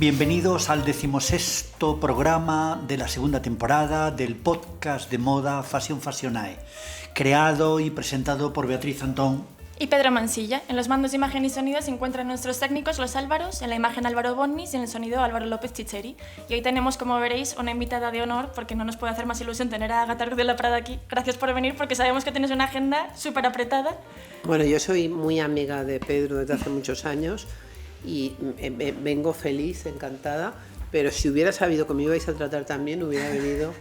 Bienvenidos al 16º programa de la segunda temporada del podcast de moda Fashion Fashionae, creado y presentado por Beatriz Antón y Pedro Mansilla. En los mandos de imagen y sonido se encuentran nuestros técnicos, los Álvaros, en la imagen Álvaro Bonnis y en el sonido Álvaro López Chicheri. Y hoy tenemos, como veréis, una invitada de honor, porque no nos puede hacer más ilusión tener a Ágata Ruiz de la Prada aquí. Gracias por venir, porque sabemos que tienes una agenda súper apretada. Bueno, yo soy muy amiga de Pedro desde hace muchos años y vengo feliz, encantada, pero si hubiera sabido que me ibais a tratar también, hubiera venido...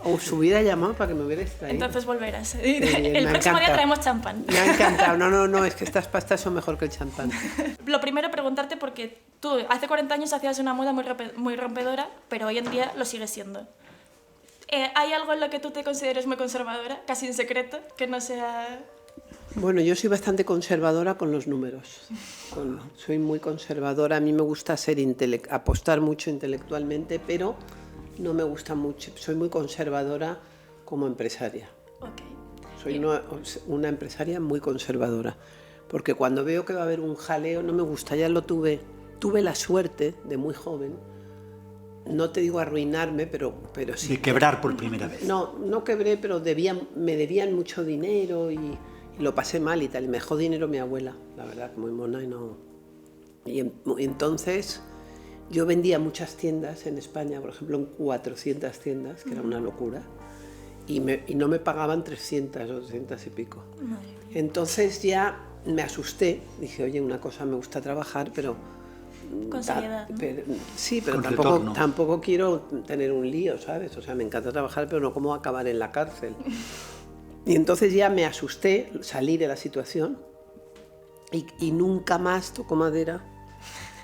Os hubiera llamado para que me hubierais traído. Entonces volverás. El próximo día traemos champán. Me ha encantado. No, es que estas pastas son mejor que el champán. Lo primero, preguntarte, porque tú hace 40 años hacías una moda muy rompedora, pero hoy en día lo sigues siendo. ¿Hay algo en lo que tú te consideres muy conservadora, casi en secreto, que no sea...? Bueno, yo soy bastante conservadora con los números. Soy muy conservadora. A mí me gusta apostar mucho intelectualmente, pero... no me gusta mucho, soy muy conservadora como empresaria. Okay. Soy una empresaria muy conservadora, porque cuando veo que va a haber un jaleo no me gusta, ya lo tuve la suerte de muy joven, no te digo arruinarme, pero sí. De quebrar por primera vez. No quebré, pero me debían mucho dinero y lo pasé mal y tal, y me dejó dinero mi abuela, la verdad, muy mona y entonces... Yo vendía muchas tiendas en España, por ejemplo, en 400 tiendas, que era una locura, y no me pagaban 300 o 200 y pico. Entonces ya me asusté, dije, oye, una cosa, me gusta trabajar, pero... Con seriedad, ¿no? Sí, pero tampoco quiero tener un lío, ¿sabes? O sea, me encanta trabajar, pero no como acabar en la cárcel. Y entonces ya me asusté, salí de la situación, y nunca más, toco madera,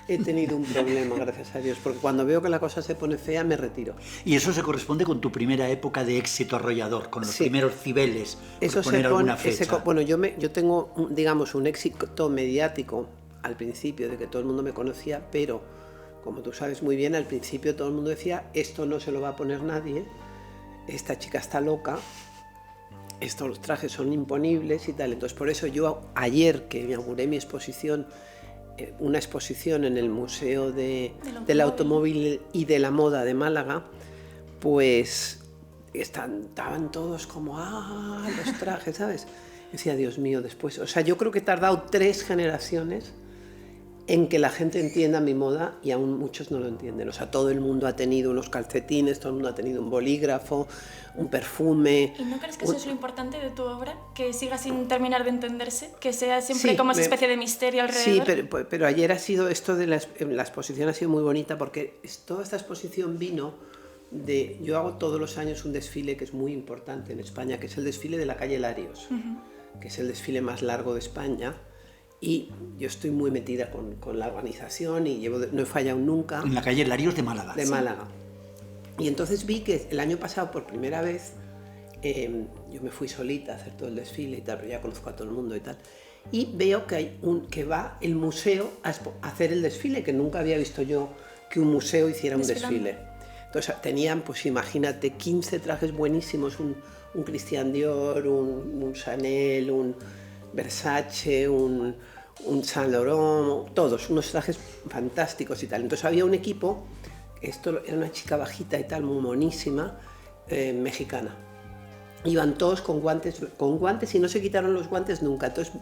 he tenido un problema, gracias a Dios, porque cuando veo que la cosa se pone fea, me retiro. Y eso se corresponde con tu primera época de éxito arrollador, con los primeros cibeles, eso por poner alguna fecha. Bueno, yo tengo, digamos, un éxito mediático al principio, de que todo el mundo me conocía, pero, como tú sabes muy bien, al principio todo el mundo decía, esto no se lo va a poner nadie, esta chica está loca, los trajes son imponibles y tal. Entonces, por eso yo, ayer que inauguré mi exposición, una exposición en el Museo del Automóvil y de la Moda de Málaga, pues estaban todos como, los trajes, ¿sabes? Decía, Dios mío, después... O sea, yo creo que he tardado 3 generaciones en que la gente entienda mi moda y aún muchos no lo entienden. O sea, todo el mundo ha tenido unos calcetines, todo el mundo ha tenido un bolígrafo, un perfume... ¿Y no crees que eso es lo importante de tu obra? Que siga sin terminar de entenderse, que sea siempre como esa especie de misterio alrededor. Sí, pero ayer ha sido esto de la exposición ha sido muy bonita, porque toda esta exposición vino de... Yo hago todos los años un desfile que es muy importante en España, que es el desfile de la calle Larios, que es el desfile más largo de España. Y yo estoy muy metida con la organización y no he fallado nunca. En la calle Larios de Málaga. De Málaga. Y entonces vi que el año pasado, por primera vez, yo me fui solita a hacer todo el desfile y tal, pero ya conozco a todo el mundo y tal. Y veo que va el museo a hacer el desfile, que nunca había visto yo que un museo hiciera un desfile. Entonces tenían, pues imagínate, 15 trajes buenísimos, un Christian Dior, un Chanel, un Versace, un Saint Laurent, todos, unos trajes fantásticos y tal. Entonces había un equipo, esto era una chica bajita y tal, muy monísima, mexicana. Iban todos con guantes y no se quitaron los guantes nunca. Entonces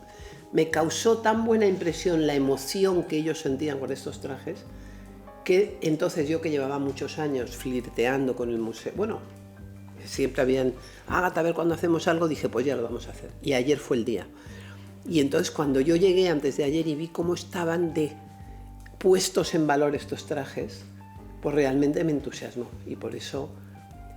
me causó tan buena impresión la emoción que ellos sentían con estos trajes, que entonces yo, que llevaba muchos años flirteando con el museo, bueno, siempre habían, Ágata, a ver cuándo hacemos algo, dije, pues ya lo vamos a hacer. Y ayer fue el día. Y entonces cuando yo llegué antes de ayer y vi cómo estaban puestos en valor estos trajes, pues realmente me entusiasmó. Y por eso...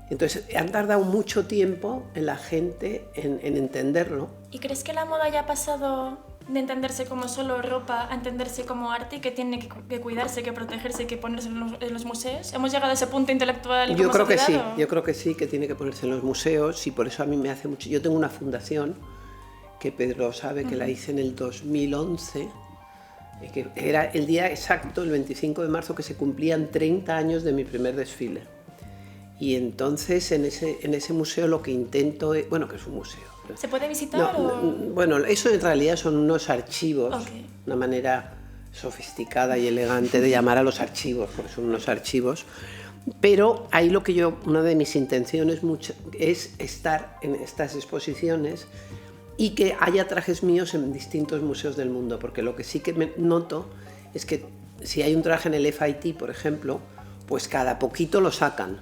Entonces han tardado mucho tiempo en la gente en entenderlo. ¿Y crees que la moda ya ha pasado de entenderse como solo ropa a entenderse como arte y que tiene que cuidarse, que protegerse y que ponerse en los museos? ¿Hemos llegado a ese punto intelectual? Yo creo que sí, yo creo que sí, que tiene que ponerse en los museos, y por eso a mí me hace mucho... Yo tengo una fundación, que Pedro sabe, que la hice en el 2011, que era el día exacto, el 25 de marzo, que se cumplían 30 años de mi primer desfile. Y entonces en ese museo lo que intento es... Bueno, que es un museo. ¿Se puede visitar? Bueno, eso en realidad son unos archivos, una manera sofisticada y elegante de llamar a los archivos, porque son unos archivos. Pero ahí una de mis intenciones es estar en estas exposiciones y que haya trajes míos en distintos museos del mundo, porque lo que sí que me noto es que si hay un traje en el FIT, por ejemplo, pues cada poquito lo sacan.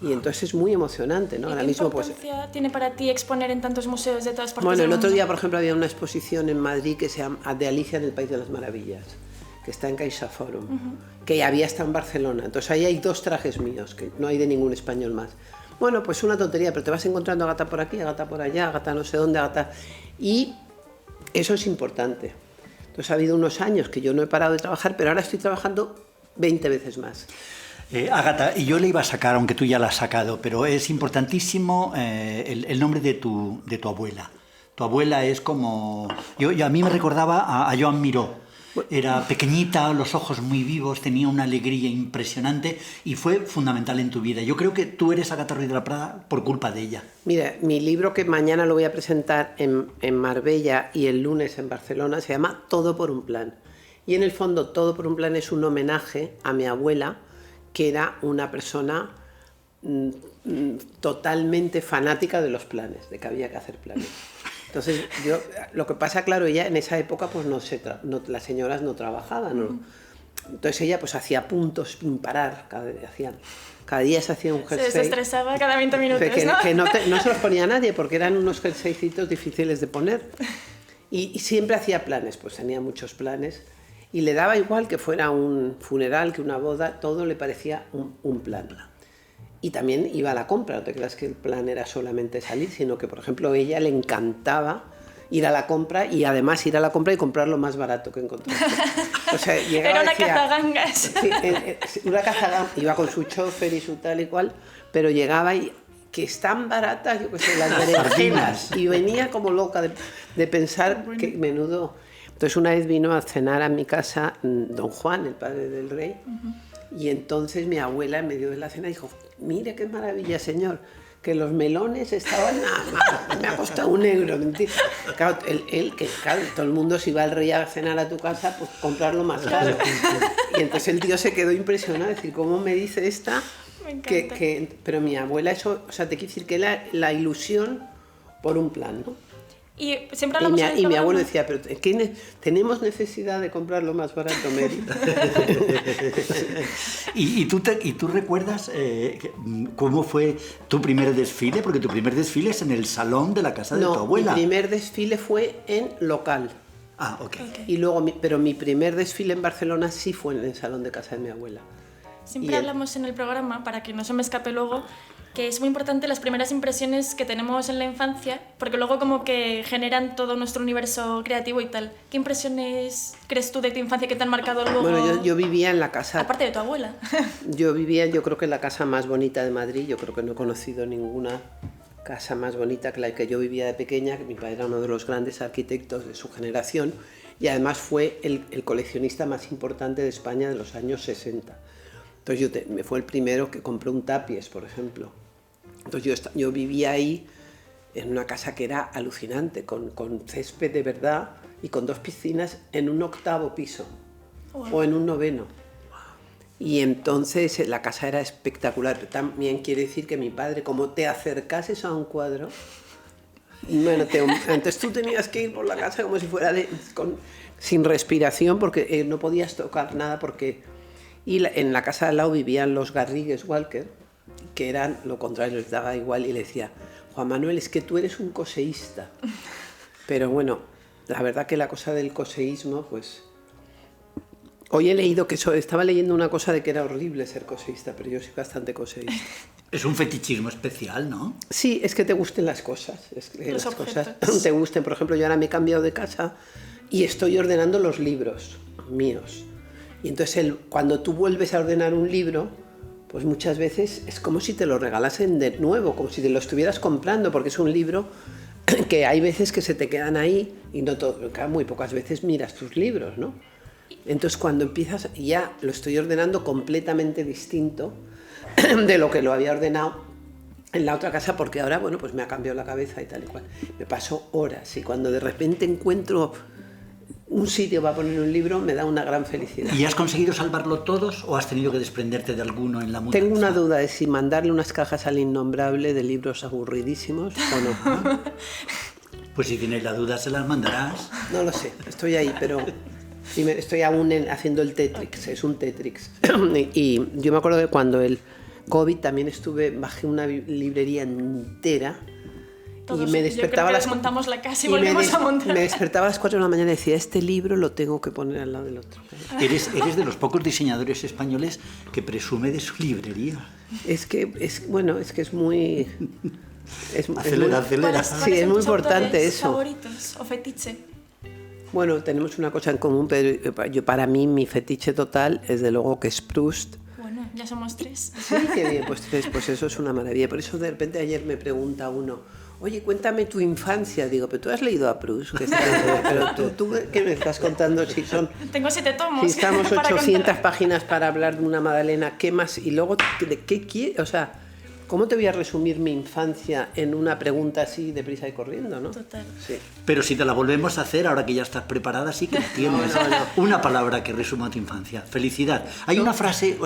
Y entonces es muy emocionante, ¿no? ¿Y qué importancia tiene para ti exponer en tantos museos de todas partes Bueno, del el mundo? otro día, por ejemplo, había una exposición en Madrid que se llama de Alicia en el País de las Maravillas, que está en CaixaForum, que había estado en Barcelona. Entonces ahí hay 2 trajes míos, que no hay de ningún español más. Bueno, pues una tontería, pero te vas encontrando a Agatha por aquí, a Agatha por allá, a Agatha no sé dónde, a Agatha... Y eso es importante. Entonces ha habido unos años que yo no he parado de trabajar, pero ahora estoy trabajando 20 veces más. Agatha, y yo le iba a sacar, aunque tú ya la has sacado, pero es importantísimo el nombre de tu abuela. Tu abuela es como... a mí me recordaba a Joan Miró. Era pequeñita, los ojos muy vivos, tenía una alegría impresionante y fue fundamental en tu vida. Yo creo que tú eres Agatha Ruiz de la Prada por culpa de ella. Mira, mi libro que mañana lo voy a presentar en Marbella y el lunes en Barcelona se llama Todo por un plan. Y en el fondo Todo por un plan es un homenaje a mi abuela, que era una persona totalmente fanática de los planes, de que había que hacer planes. Entonces, lo que pasa, claro, ella en esa época, pues las señoras no trabajaban, ¿no? Entonces ella pues hacía puntos sin parar, cada día se hacía un jersey. Se desestresaba cada 20 minutos, que no se los ponía a nadie, porque eran unos jerseycitos difíciles de poner. Y siempre hacía planes, pues tenía muchos planes. Y le daba igual que fuera un funeral, que una boda, todo le parecía un plan. Y también iba a la compra, no te creas que el plan era solamente salir, sino que, por ejemplo, a ella le encantaba ir a la compra y además ir a la compra y comprar lo más barato que encontrase. O sea, era una cazagangas. Sí, una cazagangas, iba con su chofer y su tal y cual, pero llegaba y que están baratas, yo qué sé, las berenjenas, y venía como loca de pensar que menudo... Entonces una vez vino a cenar a mi casa don Juan, el padre del rey, y entonces mi abuela en medio de la cena dijo: mire qué maravilla, señor, que los melones estaban me ha costado €1, mentira. Claro, claro, todo el mundo si va el rey a cenar a tu casa, pues comprarlo más caro. Y entonces el tío se quedó impresionado, es decir, ¿cómo me dice esta? Pero mi abuela, eso, o sea, te quiero decir que la ilusión por un plan, ¿no? Y siempre hablamos y mi abuelo decía, pero ¿tenemos necesidad de comprar lo más barato, Mary? ¿Y tú recuerdas cómo fue tu primer desfile? Porque tu primer desfile es en el salón de la casa de tu abuela. Mi primer desfile fue en local. Ah, ok. Y luego, pero mi primer desfile en Barcelona sí fue en el salón de casa de mi abuela. Siempre hablamos en el programa, para que no se me escape luego, que es muy importante las primeras impresiones que tenemos en la infancia, porque luego como que generan todo nuestro universo creativo y tal. ¿Qué impresiones crees tú de tu infancia que te han marcado luego? Bueno, yo vivía en la casa... Aparte de tu abuela. Yo creo que en la casa más bonita de Madrid. Yo creo que no he conocido ninguna casa más bonita que la que yo vivía de pequeña, que mi padre era uno de los grandes arquitectos de su generación y además fue el coleccionista más importante de España de los años 60. Entonces me fue el primero que compró un tapies, por ejemplo. Entonces yo vivía ahí en una casa que era alucinante, con césped de verdad y con 2 piscinas en un 8º piso. Wow. O en un 9º. Y entonces la casa era espectacular. Pero también quiere decir que mi padre, como te acercases a un cuadro, bueno, entonces tú tenías que ir por la casa como si fuera sin respiración, porque no podías tocar nada porque... Y en la casa de al lado vivían los Garrigues Walker, que eran lo contrario, les daba igual, y le decía: Juan Manuel, es que tú eres un coseísta. Pero bueno, la verdad que la cosa del coseísmo, pues... Hoy he leído estaba leyendo una cosa de que era horrible ser coseísta, pero yo soy bastante coseísta. Es un fetichismo especial, ¿no? Sí, es que te gusten las cosas. Es que las cosas te gusten. Por ejemplo, yo ahora me he cambiado de casa y estoy ordenando los libros míos. Y entonces cuando tú vuelves a ordenar un libro, pues muchas veces es como si te lo regalasen de nuevo, como si te lo estuvieras comprando, porque es un libro que hay veces que se te quedan ahí y muy pocas veces miras tus libros, ¿no? Entonces cuando empiezas, ya lo estoy ordenando completamente distinto de lo que lo había ordenado en la otra casa, porque ahora, bueno, pues me ha cambiado la cabeza y tal y cual. Me paso horas y cuando de repente encuentro un sitio para poner un libro me da una gran felicidad. ¿Y has conseguido salvarlo todos o has tenido que desprenderte de alguno en la mudanza? Tengo una duda de si mandarle unas cajas al innombrable de libros aburridísimos o no. Pues si tienes la duda se las mandarás. No lo sé, estoy ahí, pero estoy aún haciendo el Tetrix, es un Tetrix. Y yo me acuerdo de cuando el COVID también bajé una librería entera. Todos, y me despertaba desmontamos la casa y volvemos a montar. Me despertaba a las 4 de la mañana y decía, este libro lo tengo que poner al lado del otro. Eres de los pocos diseñadores españoles que presume de su librería. Es que es muy... Acelera. ¿Cuáles Sí, es son muy tus importante autores eso. favoritos o fetiche? Bueno, tenemos una cosa en común, pero para mí mi fetiche total es de luego que es Proust. Bueno, ya somos 3. Sí, qué bien, pues eso es una maravilla. Por eso de repente ayer me pregunta uno, oye, cuéntame tu infancia. Digo, pero tú has leído a Proust. Pero tú ¿qué me estás contando? Tengo 7 tomos. Si estamos para 800 contar. páginas para hablar de una Madalena, ¿qué más? Y luego, ¿de qué quieres? O sea, ¿cómo te voy a resumir mi infancia en una pregunta así deprisa y corriendo, no? Total. Sí. Pero si te la volvemos a hacer, ahora que ya estás preparada, sí que tienes una palabra que resuma tu infancia. Felicidad. Hay una frase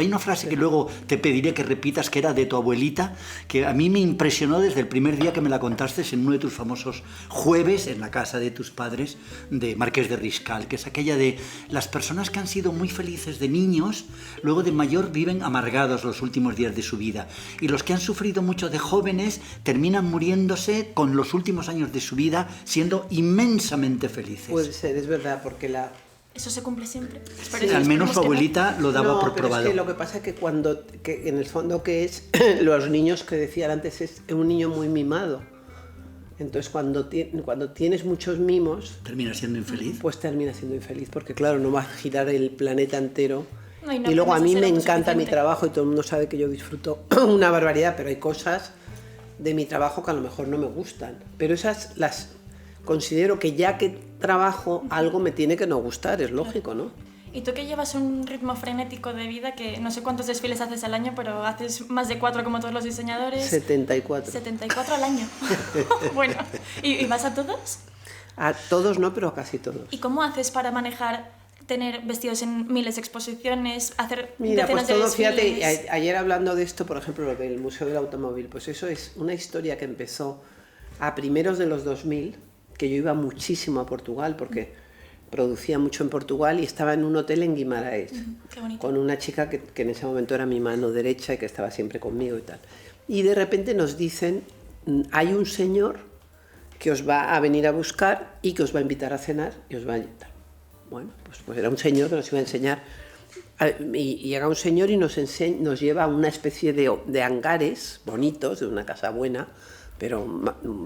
que luego te pediré que repitas, que era de tu abuelita, que a mí me impresionó desde el primer día que me la contaste en uno de tus famosos jueves en la casa de tus padres, de Marqués de Riscal, que es aquella de las personas que han sido muy felices de niños, luego de mayor viven amargados los últimos días de su vida. Y los que han sufrido mucho de jóvenes terminan muriéndose con los últimos años de su vida siendo inmensamente felices. Puede ser, es verdad, porque Eso se cumple siempre. Sí, al menos su abuelita lo daba por pero probado. Es que lo que pasa es que en el fondo que es los niños que decían antes es un niño muy mimado. Entonces cuando tienes muchos mimos, ¿Termina siendo infeliz? pues terminas siendo infeliz, porque claro, no va a girar el planeta entero. No, y no Y luego a aprendes mí a me ser encanta mi autosuficiente. trabajo y todo el mundo sabe que yo disfruto una barbaridad, pero hay cosas de mi trabajo que a lo mejor no me gustan. Pero esas las considero que ya que trabajo algo me tiene que no gustar, es lógico, ¿no? Y tú que llevas un ritmo frenético de vida, que no sé cuántos desfiles haces al año, pero haces más de 4 como todos los diseñadores. 74. 74 al año. Bueno, ¿y vas a todos? A todos no, pero a casi todos. ¿Y cómo haces para manejar tener vestidos en miles de exposiciones, hacer Mira, pues decenas de todo, desfiles? fíjate, ayer hablando de esto, por ejemplo, lo del Museo del Automóvil, pues eso es una historia que empezó a primeros de los 2000, que yo iba muchísimo a Portugal, porque producía mucho en Portugal y estaba en un hotel en Guimarães, Qué bonito. con una chica que en ese momento era mi mano derecha y que estaba siempre conmigo y tal. Y de repente nos dicen, hay un señor que os va a venir a buscar y que os va a invitar a cenar y os va a invitar. Bueno, pues era un señor que nos iba a enseñar. Y llega un señor y nos lleva a una especie de hangares bonitos, de una casa buena, pero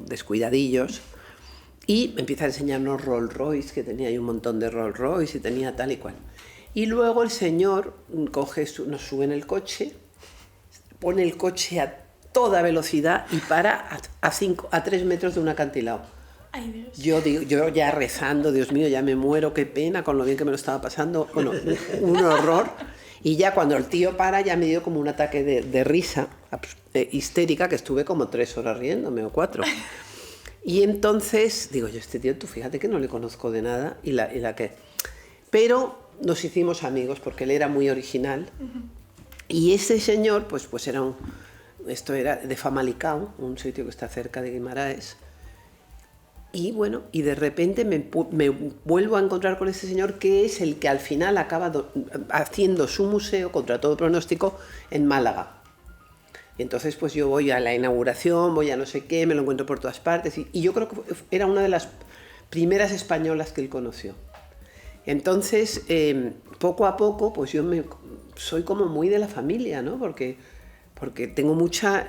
descuidadillos. Y empieza a enseñarnos Rolls Royce, que tenía ahí un montón de Rolls Royce y tenía tal y cual. Y luego el señor nos sube en el coche, pone el coche a toda velocidad y para a 3 metros de un acantilado. Ay, Dios. Yo ya rezando, Dios mío, ya me muero, qué pena, con lo bien que me lo estaba pasando. Bueno, un horror. Y ya cuando el tío para, ya me dio como un ataque de risa histérica, que estuve como 3 horas riéndome o 4. Y entonces digo yo, este tío, tú fíjate que no le conozco de nada y la que... Pero nos hicimos amigos porque él era muy original. Y ese señor, pues esto era de Famalicão, un sitio que está cerca de Guimarães. Y bueno, y de repente me vuelvo a encontrar con ese señor que es el que al final acaba haciendo su museo, contra todo pronóstico, en Málaga. Y entonces pues yo voy a la inauguración, voy a no sé qué, me lo encuentro por todas partes. Y yo creo que era una de las primeras españolas que él conoció. Entonces, poco a poco, pues yo soy como muy de la familia, ¿no? Porque tengo mucha...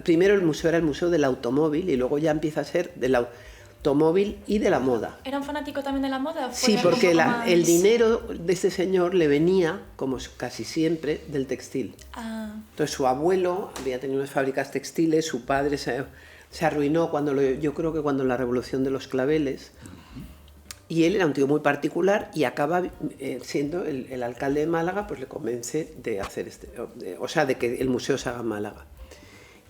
Primero el museo era el Museo del Automóvil y luego ya empieza a ser del automóvil y de la moda. ¿Era un fanático también de la moda? ¿O fue Sí, algo porque un poco más- el dinero de este señor le venía, como casi siempre, del textil. Ah, Entonces su abuelo había tenido unas fábricas textiles, su padre se arruinó yo creo que cuando la revolución de los claveles, y él era un tío muy particular y acaba siendo el alcalde de Málaga, pues le convence de hacer de que el museo se haga en Málaga.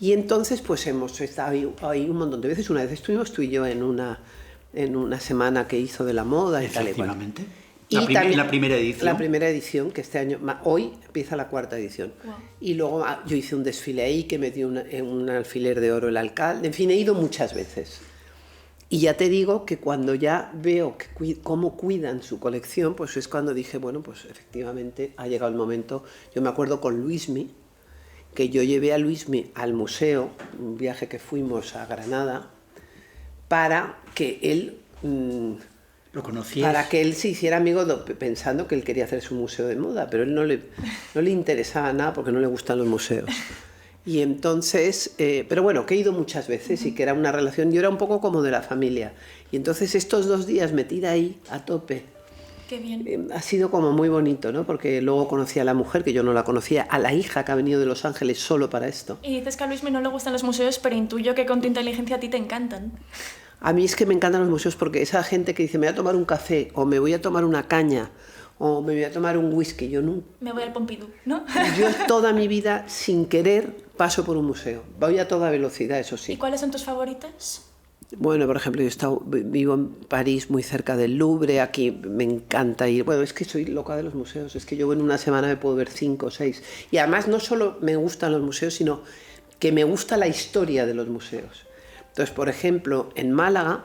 Y entonces pues hemos estado ahí un montón de veces. Una vez estuvimos tú y yo en una en una semana que hizo de la moda y tal y cual. Efectivamente. Y también La primera edición. La primera edición, que este año, hoy empieza la 4ª edición. Wow. Y luego yo hice un desfile ahí que me dio un alfiler de oro el alcalde. En fin, he ido muchas veces. Y ya te digo que cuando ya veo cómo cuidan su colección, pues es cuando dije, bueno, pues efectivamente ha llegado el momento. Yo me acuerdo con Luismi, que yo llevé a Luismi al museo, un viaje que fuimos a Granada, para que él... ¿Lo conocías? Para que él se hiciera amigo, pensando que él quería hacer su museo de moda, pero él no le interesaba nada porque no le gustan los museos. Y entonces, pero bueno, que he ido muchas veces y que era una relación, yo era un poco como de la familia. Y entonces estos 2 días metida ahí a tope, Qué bien. ha sido como muy bonito, ¿no? Porque luego conocí a la mujer, que yo no la conocía, a la hija que ha venido de Los Ángeles solo para esto. Y dices que a Luismi no le gustan los museos, pero intuyo que con tu inteligencia a ti te encantan. A mí es que me encantan los museos porque esa gente que dice me voy a tomar un café o me voy a tomar una caña o me voy a tomar un whisky, yo no. Me voy al Pompidou, ¿no? Yo toda mi vida, sin querer, paso por un museo. Voy a toda velocidad, eso ¿Y sí. cuáles son tus favoritas? Bueno, por ejemplo, vivo en París, muy cerca del Louvre, aquí me encanta ir. Bueno, es que soy loca de los museos, es que yo en una semana me puedo ver 5 o 6. Y además no solo me gustan los museos, sino que me gusta la historia de los museos. Entonces, por ejemplo, en Málaga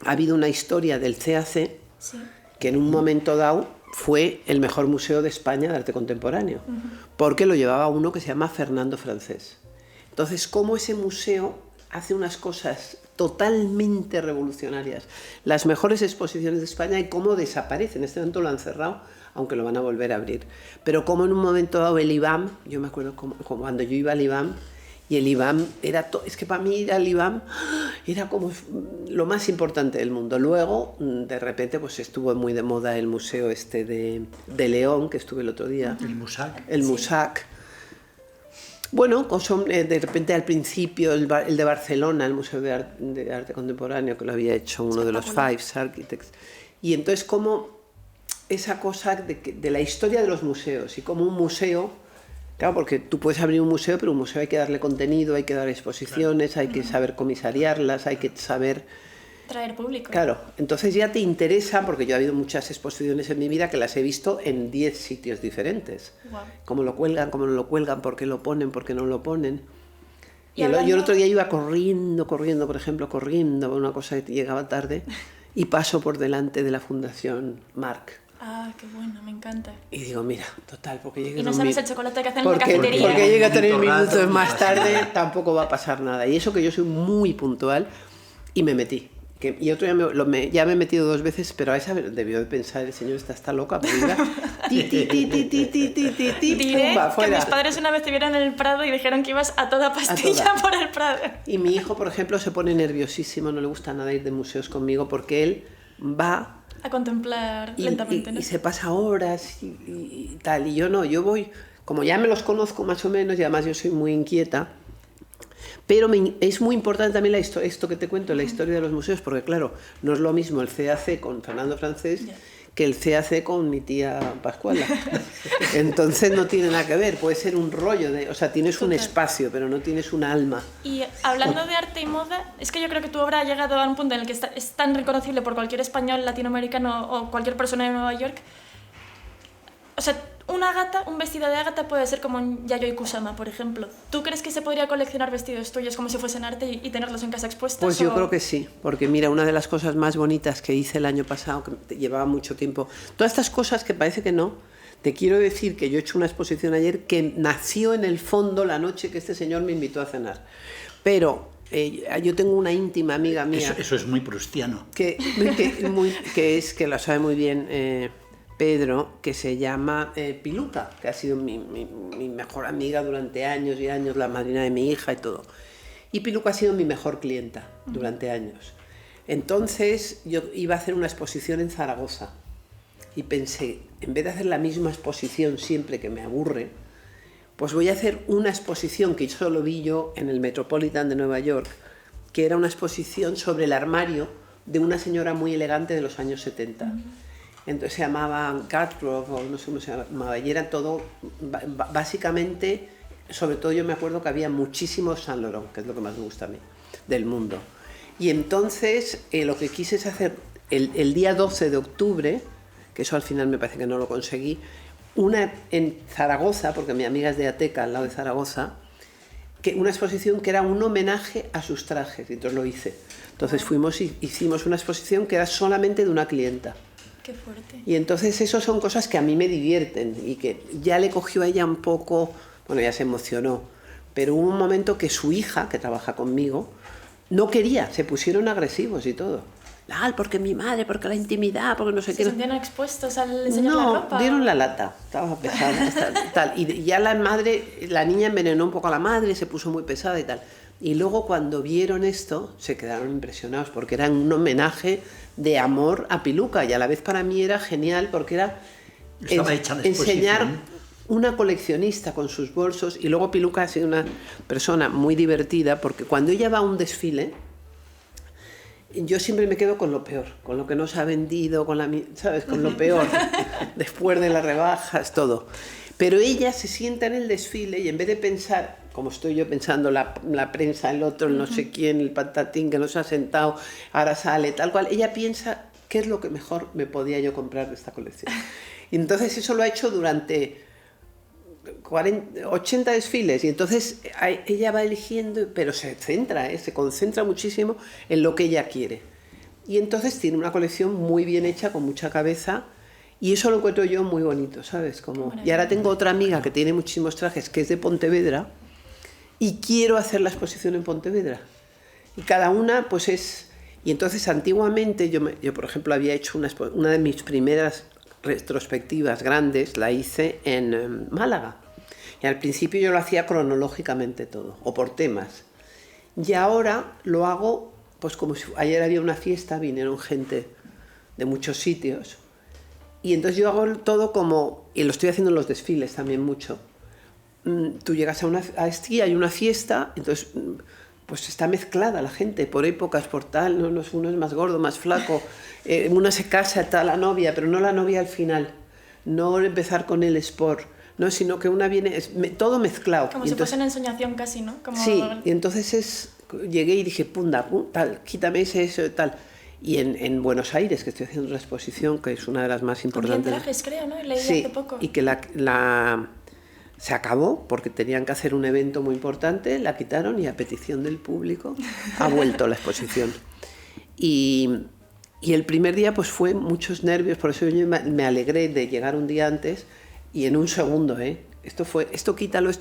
ha habido una historia del CAC Sí. que en un momento dado fue el mejor museo de España de arte contemporáneo, porque lo llevaba uno que se llama Fernando Francés. Entonces, cómo ese museo hace unas cosas totalmente revolucionarias, las mejores exposiciones de España, y cómo desaparece. En este momento lo han cerrado, aunque lo van a volver a abrir. Pero como en un momento dado el IBAM, yo me acuerdo como cuando yo iba al IBAM, y el IBAM era es que para mí ir al IBAM era como lo más importante del mundo. Luego, de repente, pues estuvo muy de moda el museo este de León, que estuve el otro día. El Musac. El Musac. Bueno, de repente al principio el de Barcelona, el Museo de Arte Contemporáneo, que lo había hecho uno de los Five Architects. Y entonces como esa cosa de la historia de los museos y como un museo... Claro, porque tú puedes abrir un museo, pero un museo hay que darle contenido, hay que dar exposiciones, hay que saber comisariarlas, hay que saber... Traer público. Claro, entonces ya te interesa, porque yo he habido muchas exposiciones en mi vida que las he visto en 10 sitios diferentes. Wow. Cómo lo cuelgan, cómo no lo cuelgan, por qué lo ponen, por qué no lo ponen. Y Yo hablando- el otro día iba corriendo, por ejemplo, corriendo por una cosa que llegaba tarde, y paso por delante de la Fundación Marc. Ah, qué bueno, me encanta. Y digo, mira, total, porque llegue Y no dos sabes mil- el chocolate que hacen en la porque cafetería. llega 3 Un minutos rato, más no tarde, pasa tampoco va a pasar nada. Y eso que yo soy muy puntual, y me metí. Y otro día ya me he metido 2 veces, pero a esa debió de pensar, el señor está loca, pero iba Diré pumba, que fuera. mis padres una vez te vieron en el Prado y dijeron que ibas a toda pastilla toda. por el Prado. Y mi hijo, por ejemplo, se pone nerviosísimo, no le gusta nada ir de museos conmigo, porque él va A contemplar lentamente, ¿no? y se pasa horas y tal. Y yo no, yo voy, como ya me los conozco más o menos, y además yo soy muy inquieta, pero es muy importante también esto que te cuento, la historia de los museos, porque claro, no es lo mismo el CAC con Fernando Francés Ya. que el CAC con mi tía Pascuala. Entonces no tiene nada que ver, puede ser un rollo, o sea, tienes un Total. espacio, pero no tienes un alma. Y hablando de arte y moda, es que yo creo que tu obra ha llegado a un punto en el que es tan reconocible por cualquier español, latinoamericano o cualquier persona de Nueva York. O sea, un vestido de Ágata puede ser como un Yayoi Kusama, por ejemplo. ¿Tú crees que se podría coleccionar vestidos tuyos como si fuesen arte y tenerlos en casa expuestos? Pues yo o- creo que sí, porque mira, una de las cosas más bonitas que hice el año pasado, que llevaba mucho tiempo, todas estas cosas que parece que no, te quiero decir que yo he hecho una exposición ayer que nació en el fondo la noche que este señor me invitó a cenar. Pero yo tengo una íntima amiga mía Eso es muy prustiano. que lo sabe muy bien Pedro, que se llama Piluca, que ha sido mi mejor amiga durante años y años, la madrina de mi hija y todo. Y Piluca ha sido mi mejor clienta durante años. Entonces yo iba a hacer una exposición en Zaragoza y pensé, en vez de hacer la misma exposición siempre que me aburre, pues voy a hacer una exposición que solo vi yo en el Metropolitan de Nueva York, que era una exposición sobre el armario de una señora muy elegante de los años 70. Entonces se llamaba Gartrove, o no sé cómo se llamaba, y era todo, básicamente, sobre todo yo me acuerdo que había muchísimos Saint Laurent, que es lo que más me gusta a mí, del mundo. Y entonces lo que quise es hacer el día 12 de octubre, que eso al final me parece que no lo conseguí, una en Zaragoza, porque mi amiga es de Ateca, al lado de Zaragoza, una exposición que era un homenaje a sus trajes, y entonces lo hice. Entonces fuimos y hicimos una exposición que era solamente de una clienta. Qué fuerte. Y entonces eso son cosas que a mí me divierten y que ya le cogió a ella un poco, bueno, ya se emocionó, pero hubo un momento que su hija, que trabaja conmigo, no quería, se pusieron agresivos y todo. Porque mi madre, porque la intimidad, porque no sé qué. ¿Se sentían expuestos al enseñar la ropa? No, dieron la lata, estaba pesada, tal. Y ya la niña envenenó un poco a la madre, se puso muy pesada y tal. Y luego cuando vieron esto, se quedaron impresionados, porque era un homenaje de amor a Piluca, y a la vez para mí era genial, porque era enseñar una coleccionista con sus bolsos, y luego Piluca ha sido una persona muy divertida, porque cuando ella va a un desfile, yo siempre me quedo con lo peor, con lo que no se ha vendido, ¿sabes? Con lo peor, después de las rebajas, todo. Pero ella se sienta en el desfile y en vez de pensar, como estoy yo pensando, la prensa, el otro, el no sé quién, el patatín que no se ha sentado, ahora sale, tal cual, ella piensa qué es lo que mejor me podía yo comprar de esta colección. Y entonces eso lo ha hecho durante 80 desfiles, y entonces ella va eligiendo, pero se concentra muchísimo en lo que ella quiere. Y entonces tiene una colección muy bien hecha, con mucha cabeza, y eso lo encuentro yo muy bonito, ¿sabes? Y ahora tengo otra amiga que tiene muchísimos trajes, que es de Pontevedra, y quiero hacer la exposición en Pontevedra. Y cada una, pues es... Y entonces, antiguamente, yo por ejemplo, había hecho una de mis primeras retrospectivas grandes, la hice en Málaga. Y al principio yo lo hacía cronológicamente todo, o por temas. Y ahora lo hago, pues como si ayer había una fiesta, vinieron gente de muchos sitios, y entonces yo hago todo como, y lo estoy haciendo en los desfiles también mucho. Tú llegas a esquí, hay una fiesta, entonces pues está mezclada la gente por épocas, por tal, uno es más gordo, más flaco, una se casa, está la novia, pero no la novia al final, no empezar con el sport, no, sino que una viene, todo mezclado. Como si fuese una ensoñación casi, ¿no? Sí, y entonces llegué y dije, tal, quítame eso, tal. Y en Buenos Aires, que estoy haciendo una exposición, que es una de las más importantes. Con 10 trajes, creo, ¿no? Leí sí, hace poco. Y que se acabó porque tenían que hacer un evento muy importante, la quitaron y a petición del público ha vuelto la exposición. Y el primer día pues fue muchos nervios, por eso yo me alegré de llegar un día antes y en un segundo, esto quítalo.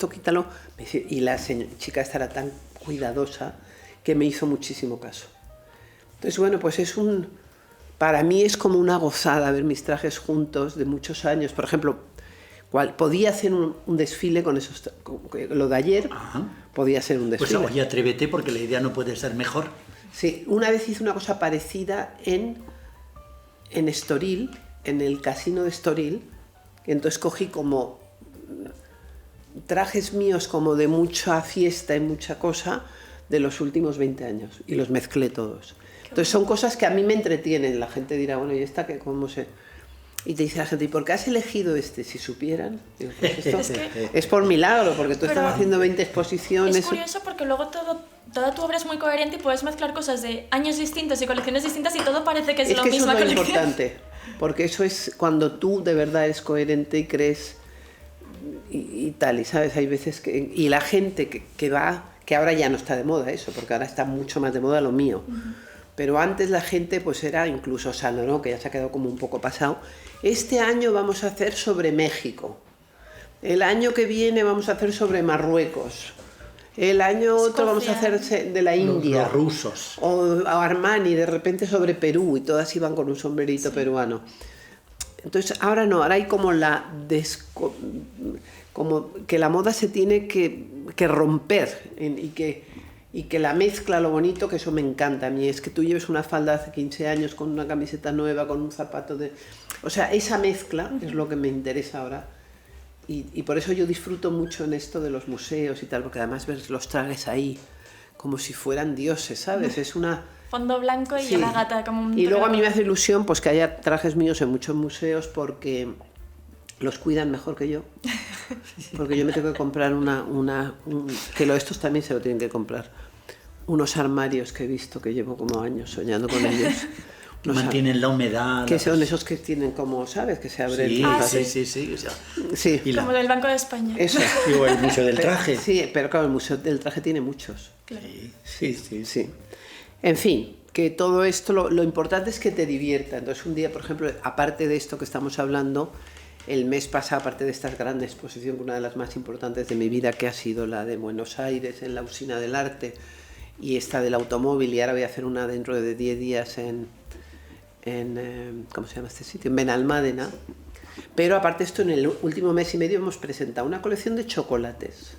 Y la chica esta era tan cuidadosa que me hizo muchísimo caso. Entonces, bueno, pues para mí es como una gozada ver mis trajes juntos de muchos años. Por ejemplo, podía hacer un desfile con lo de ayer. Ajá. Podía ser un desfile. Pues oye, atrévete, porque la idea no puede ser mejor. Sí, una vez hice una cosa parecida en Estoril, en el casino de Estoril, que entonces cogí como trajes míos como de mucha fiesta y mucha cosa de los últimos 20 años y los mezclé todos. Entonces son cosas que a mí me entretienen. La gente dirá, bueno, ¿y esta qué? ¿Cómo se...? Y te dice la gente, ¿y por qué has elegido este? Si supieran. Digo, pues esto es por milagro, porque tú estás haciendo 20 exposiciones. Es curioso porque luego toda tu obra es muy coherente y puedes mezclar cosas de años distintos y colecciones distintas y todo parece que es la misma colección. Es importante, porque eso es cuando tú de verdad eres coherente y crees y tal. Y sabes, hay veces que... Y la gente que va, que ahora ya no está de moda eso, porque ahora está mucho más de moda lo mío. Pero antes la gente pues era incluso sano, ¿no? Que ya se ha quedado como un poco pasado. Este año vamos a hacer sobre México. El año que viene vamos a hacer sobre Marruecos. El año otro vamos a hacer de la India. Los rusos. O Armani, de repente sobre Perú, y todas iban con un sombrerito peruano. Entonces ahora no, ahora hay como como que la moda se tiene que romper y que la mezcla, lo bonito, que eso me encanta a mí, es que tú lleves una falda de hace 15 años con una camiseta nueva, con un zapato de... O sea, esa mezcla es lo que me interesa ahora. Y por eso yo disfruto mucho en esto de los museos y tal, porque además ves los trajes ahí como si fueran dioses, ¿sabes? Es una... Fondo blanco y la gata como un... Y luego a mí me hace ilusión pues que haya trajes míos en muchos museos porque los cuidan mejor que yo. Porque yo me tengo que comprar estos también se lo tienen que comprar. unos armarios que he visto, que llevo como años soñando con ellos. Mantienen la humedad. Que son esos que tienen como, ¿sabes? Que se abren. Sí, así. sí. O sea, Sí. Como del Banco de España. Eso. o el Museo del Traje. Sí, pero claro, el Museo del Traje tiene muchos. Claro. Sí. En fin, que todo esto, lo importante es que te divierta. Entonces un día, por ejemplo, aparte de esto que estamos hablando, el mes pasado, aparte de esta gran exposición, una de las más importantes de mi vida, que ha sido la de Buenos Aires, en la Usina del Arte, y esta del automóvil, y ahora voy a hacer una dentro de 10 días en ¿cómo se llama este sitio? En Benalmádena. Pero aparte de esto, en el último mes y medio hemos presentado una colección de chocolates,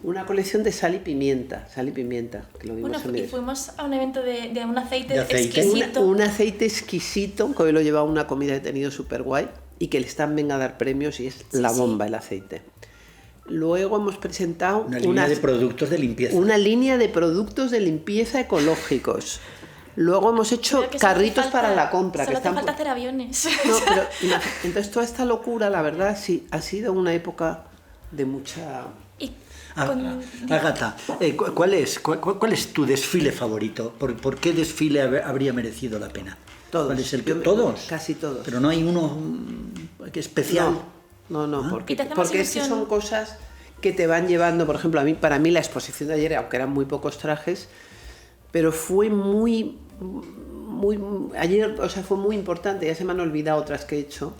una colección de sal y pimienta, que lo vimos Bueno, y fuimos a un evento de un aceite, ¿De aceite? exquisito. un aceite exquisito, que hoy lo llevaba a una comida que he tenido súper guay, y que le están venga a dar premios, y es la bomba el aceite. Luego hemos presentado Una línea de productos de limpieza. Una línea de productos de limpieza ecológicos. Luego hemos hecho Creo que solo carritos hace falta- para la compra. Solo que hace están falta hacer aviones. No, pero entonces toda esta locura, la verdad, sí, ha sido una época de mucha... Y con- Ágata, ¿cuál es tu desfile favorito? ¿Por qué desfile habría merecido la pena? Todos. ¿Cuál es el Yo todos? Casi todos. Pero no hay uno que especial. No, ¿Y te hace más porque es que ilusión? son cosas que te van llevando, por ejemplo, para mí la exposición de ayer, aunque eran muy pocos trajes, pero fue ayer, o sea, fue muy importante, ya se me han olvidado otras que he hecho,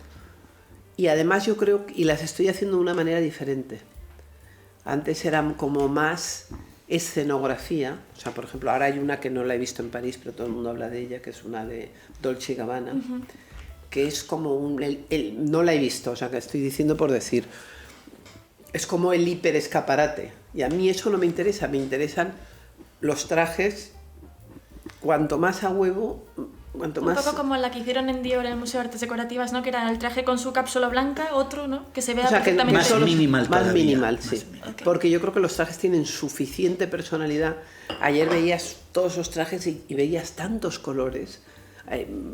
y además yo creo, y las estoy haciendo de una manera diferente. Antes eran como más escenografía, o sea, por ejemplo, ahora hay una que no la he visto en París, pero todo el mundo habla de ella, que es una de Dolce & Gabbana, que es como no la he visto, o sea, que estoy diciendo por decir, es como el hiper escaparate, y a mí eso no me interesa, me interesan los trajes, cuanto más a huevo, cuanto un más... poco como la que hicieron en Dior en el Museo de Artes Decorativas, ¿no? Que era el traje con su cápsula blanca, otro, ¿no? Que se vea O sea, que perfectamente. más solo- minimal más todavía, minimal, más sí. minimal. Ok. Porque yo creo que los trajes tienen suficiente personalidad. Ayer veías todos esos trajes y veías tantos colores.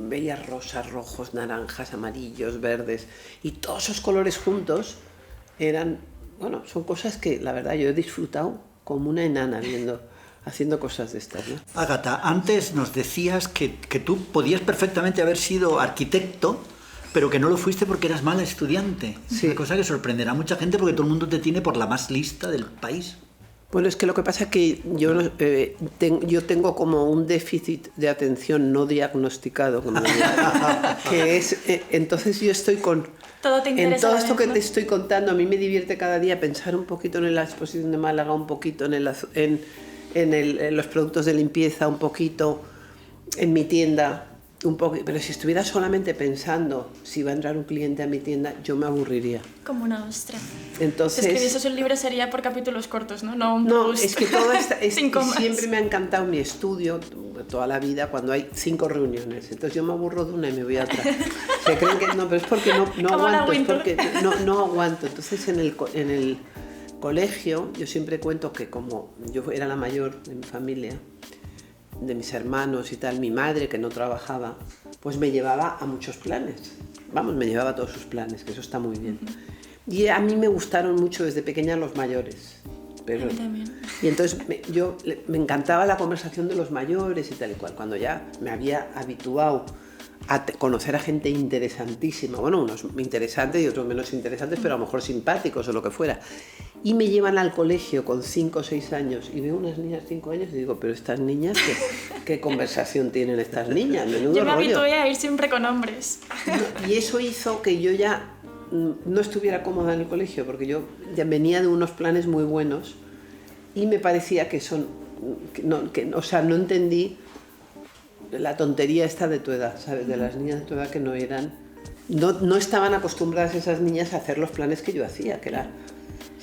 Veías rosas, rojos, naranjas, amarillos, verdes. Y todos esos colores juntos son cosas que la verdad yo he disfrutado como una enana haciendo cosas de estas, ¿no? Ágata, antes nos decías que tú podías perfectamente haber sido arquitecto, pero que no lo fuiste porque eras mala estudiante. Sí. Una cosa que sorprenderá a mucha gente porque todo el mundo te tiene por la más lista del país. Bueno, es que lo que pasa es que yo tengo como un déficit de atención no diagnosticado, como diría, que es, entonces yo estoy Todo te interesa en todo a la esto vez, que ¿no? te estoy contando, a mí me divierte cada día pensar un poquito en la exposición de Málaga, un poquito en los productos de limpieza, un poquito en mi tienda, un poco, pero si estuviera solamente pensando si va a entrar un cliente a mi tienda, yo me aburriría. Como una ostra. Entonces, Si escribieses un libro sería por capítulos cortos, ¿no? No un no, post. es que todo Sin comas. siempre me ha encantado mi estudio toda la vida cuando hay 5 reuniones. Entonces yo me aburro de una y me voy a otra. Se creen que no, pero es porque no Como la aguanto, es Wintour. porque no aguanto. Entonces en el colegio yo siempre cuento que como yo era la mayor de mi familia, de mis hermanos y tal, mi madre que no trabajaba, pues me llevaba a muchos planes. Vamos, me llevaba a todos sus planes, que eso está muy bien. Y a mí me gustaron mucho desde pequeña los mayores. Pero, A mí también. y entonces me encantaba la conversación de los mayores y tal y cual. Cuando ya me había habituado a conocer a gente interesantísima, bueno, unos interesantes y otros menos interesantes, pero a lo mejor simpáticos o lo que fuera. Y me llevan al colegio con 5 o 6 años y veo unas niñas de 5 años y digo, pero estas niñas, ¿qué conversación tienen estas niñas? Menudo Yo me rollo. habitué a ir siempre con hombres. Y eso hizo que yo ya no estuviera cómoda en el colegio, porque yo ya venía de unos planes muy buenos y me parecía o sea, no entendí la tontería esta de tu edad, ¿sabes? De las niñas de tu edad que no estaban acostumbradas esas niñas a hacer los planes que yo hacía, que era,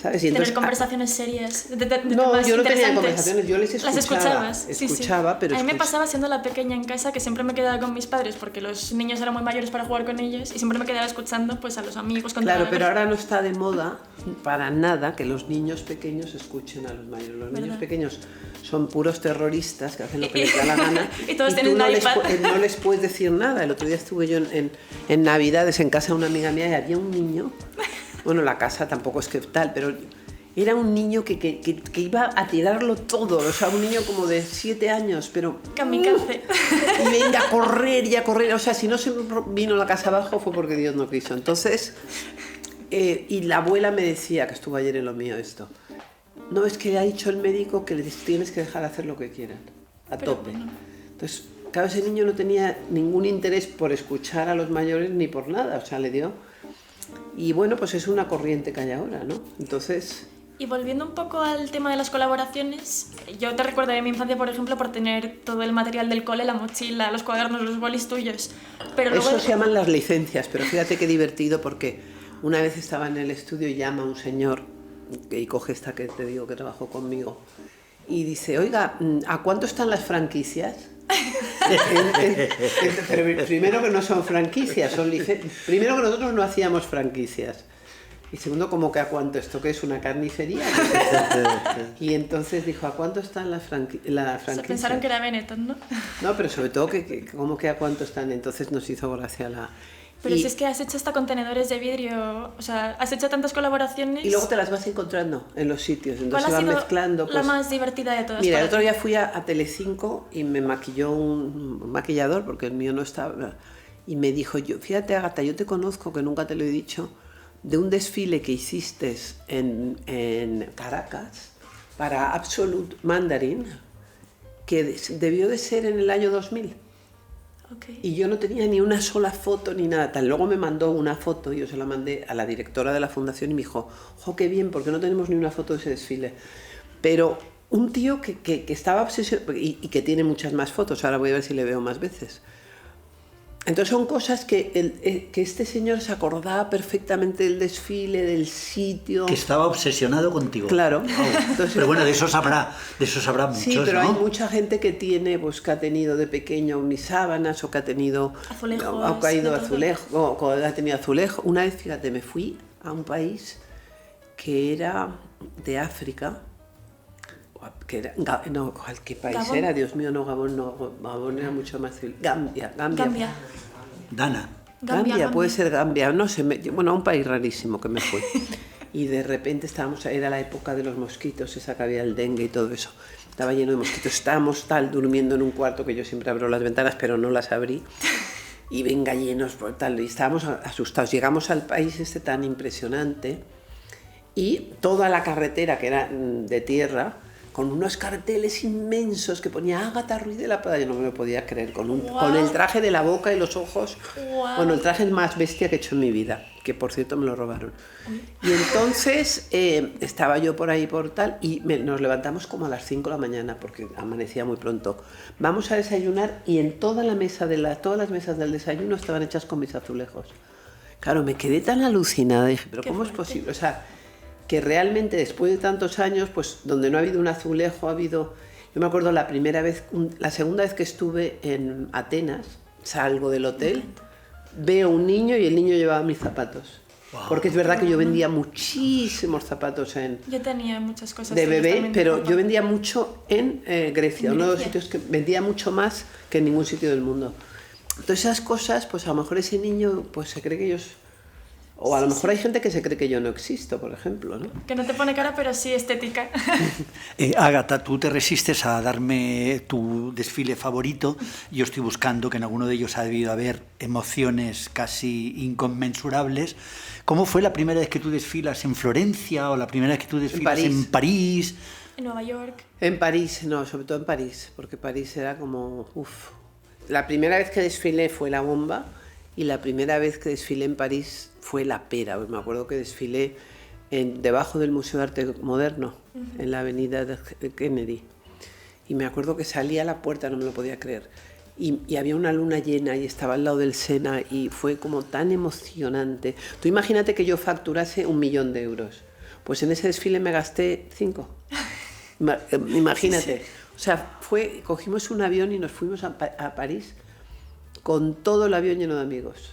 ¿sabes? Y Tener entonces, conversaciones serias. De no, temas yo no tenía interesantes. conversaciones, yo les escuchaba. Las escuchabas. Sí, sí. Escuchaba, pero a mí me escuch- pasaba siendo la pequeña en casa que siempre me quedaba con mis padres porque los niños eran muy mayores para jugar con ellos y siempre me quedaba escuchando pues a los amigos. Claro, pero ahora no está de moda para nada que los niños pequeños escuchen a los mayores. Los niños ¿Verdad? pequeños son puros terroristas que hacen lo que les da la gana Y todos tú tienen no iPad. no les puedes decir nada. El otro día estuve yo en Navidades en casa de una amiga mía y había un niño, bueno, la casa tampoco es que tal, pero Era un niño que iba a tirarlo todo, o sea, un niño como de 7 años, pero... Kamikaze. Y venga a correr y a correr, o sea, si no se vino la casa abajo fue porque Dios no quiso. Entonces, y la abuela me decía, que estuvo ayer en lo mío esto, no, es que ha dicho el médico que les tienes que dejar hacer lo que quieran, a tope. Bueno. Entonces, claro, ese niño no tenía ningún interés por escuchar a los mayores ni por nada, o sea, le dio... Y bueno, pues es una corriente que hay ahora, ¿no? Entonces... Y volviendo un poco al tema de las colaboraciones, yo te recuerdo de mi infancia, por ejemplo, por tener todo el material del cole, la mochila, los cuadernos, los bolis tuyos. Pero luego... Eso se llaman las licencias, pero fíjate qué divertido porque una vez estaba en el estudio y llama un señor y coge esta que te digo que trabajó conmigo y dice, oiga, ¿a cuánto están las franquicias? Pero primero que no son franquicias, son licencias. Primero que nosotros no hacíamos franquicias. Y segundo, como que a cuánto, ¿esto qué es? ¿Una carnicería? Y entonces dijo, ¿a cuánto están las franquicias? Pensaron que era Benetton, ¿no? No, pero sobre todo, ¿cómo que a cuánto están? Entonces nos hizo gracia la... Pero si es que has hecho hasta contenedores de vidrio, o sea, has hecho tantas colaboraciones... Y luego te las vas encontrando en los sitios, entonces se ¿Cuál ha van sido mezclando. la Pues, más divertida de todas? mira, el para otro ti? día fui a Telecinco y me maquilló un maquillador, porque el mío no estaba, y me dijo, fíjate Ágata, yo te conozco, que nunca te lo he dicho, de un desfile que hiciste en Caracas para Absolute Mandarin, que debió de ser en el año 2000. Okay. Y yo no tenía ni una sola foto ni nada tal. Luego me mandó una foto, yo se la mandé a la directora de la fundación y me dijo, ¡jo, qué bien! Porque no tenemos ni una foto de ese desfile. Pero un tío que estaba obsesionado y que tiene muchas más fotos, ahora voy a ver si le veo más veces. Entonces son cosas que este señor se acordaba perfectamente del desfile, del sitio. Que estaba obsesionado contigo. Claro. Entonces, pero bueno, de eso sabrá muchos, sí, pero ¿no? hay mucha gente que tiene, pues que ha tenido de pequeño mis sábanas o que ha tenido azulejos, o que ha ido azulejo, o ha tenido azulejo. Una vez, fíjate, me fui a un país que era de África. Que era, no, ¿qué país Gabón. era? Dios mío, no, Gabón no, Gabón era mucho más civil. Gambia. Dana. Gambia, puede ser Gambia, no sé, bueno, un país rarísimo que me fui. Y de repente era la época de los mosquitos, esa que había el dengue y todo eso. Estaba lleno de mosquitos, estábamos durmiendo en un cuarto, que yo siempre abro las ventanas, pero no las abrí. Y venga llenos, por tal, y estábamos asustados. Llegamos al país este tan impresionante y toda la carretera, que era de tierra, con unos carteles inmensos que ponía Ágata Ruiz de la Prada, yo no me lo podía creer, con el traje de la boca y los ojos, bueno, el traje más bestia que he hecho en mi vida, que por cierto me lo robaron. Y entonces estaba yo por ahí por tal, y nos levantamos como a las 5 de la mañana, porque amanecía muy pronto. Vamos a desayunar, y en toda la mesa todas las mesas del desayuno estaban hechas con mis azulejos. Claro, me quedé tan alucinada, dije, pero ¿cómo es posible? O sea, que realmente después de tantos años, pues donde no ha habido un azulejo, ha habido... Yo me acuerdo la segunda vez que estuve en Atenas, salgo del hotel, veo un niño y el niño llevaba mis zapatos. Wow. Porque es verdad que yo vendía muchísimos zapatos Yo tenía muchas cosas de bebé, pero yo vendía mucho en Grecia, uno de los sitios que vendía mucho más que en ningún sitio del mundo. Entonces esas cosas, pues a lo mejor ese niño pues se cree que ellos... O a lo mejor hay gente que se cree que yo no existo, por ejemplo, ¿no? Que no te pone cara, pero sí estética. Ágata, tú te resistes a darme tu desfile favorito. Yo estoy buscando, que en alguno de ellos ha debido haber emociones casi inconmensurables. ¿Cómo fue la primera vez que tú desfilas en Florencia o la primera vez que tú desfilas en París? En Nueva York. En París, no, sobre todo en París, porque París era como... Uf. La primera vez que desfilé fue la bomba y la primera vez que desfilé en París fue la pera. Me acuerdo que desfilé debajo del Museo de Arte Moderno, en la avenida de Kennedy. Y me acuerdo que salí a la puerta, no me lo podía creer. Y había una luna llena y estaba al lado del Sena y fue como tan emocionante. Tú imagínate que yo facturase 1 millón de euros. Pues en ese desfile me gasté 5. Imagínate. Sí. O sea, cogimos un avión y nos fuimos a París con todo el avión lleno de amigos.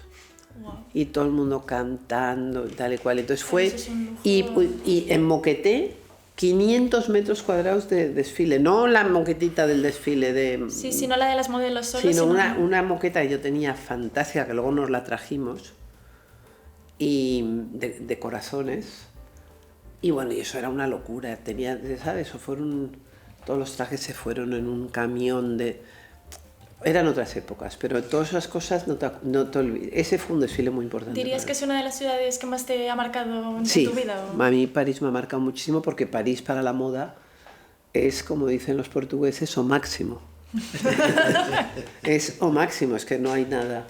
Wow. Y todo el mundo cantando y tal y cual. Entonces fue... Y en Moqueté, 500 metros cuadrados de desfile. No la moquetita del desfile de... Sí, sino la de las modelos solo. Sino una moqueta que yo tenía fantástica, que luego nos la trajimos, y de corazones. Y bueno, y eso era una locura. Tenía, ¿sabes? Todos los trajes se fueron en un camión de... Eran otras épocas, pero todas esas cosas no te olvides. Ese fue un desfile muy importante. ¿Dirías que es una de las ciudades que más te ha marcado en Sí, tu vida? ¿O? a mí París me ha marcado muchísimo porque París para la moda es, como dicen los portugueses, o máximo. Es o máximo, es que no hay nada.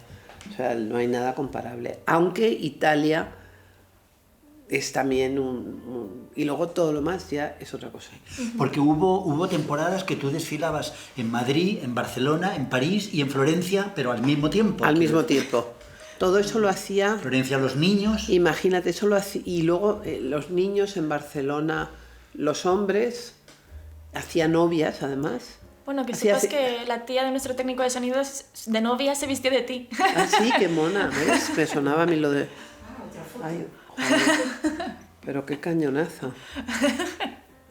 O sea, no hay nada comparable. Aunque Italia es también y luego todo lo más ya es otra cosa. Porque hubo temporadas que tú desfilabas en Madrid, en Barcelona, en París y en Florencia, pero al mismo tiempo. Al mismo tiempo. Todo eso lo hacía... Florencia, los niños. Imagínate, eso lo hacía... Y luego los niños en Barcelona, los hombres, hacía novias además. Bueno, que sepas que la tía de nuestro técnico de sonido de novia se vistió de ti. Ah, sí, qué mona, ¿ves? Me sonaba a mí lo de... Ay, joder. Pero qué cañonazo.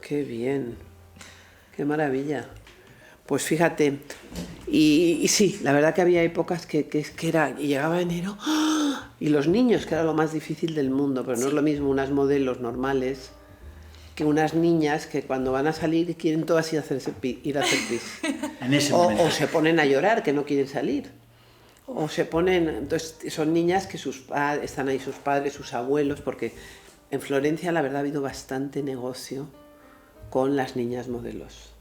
Qué bien. Qué maravilla. Pues fíjate, y sí, la verdad que había épocas que era... Y llegaba enero, ¡oh! Y los niños, que era lo más difícil del mundo, pero no es lo mismo unas modelos normales que unas niñas que cuando van a salir quieren todas ir a hacer pis. En ese momento. O se ponen a llorar, que no quieren salir. O se ponen... Entonces son niñas que están ahí sus padres, sus abuelos, porque en Florencia la verdad ha habido bastante negocio con las niñas modelos.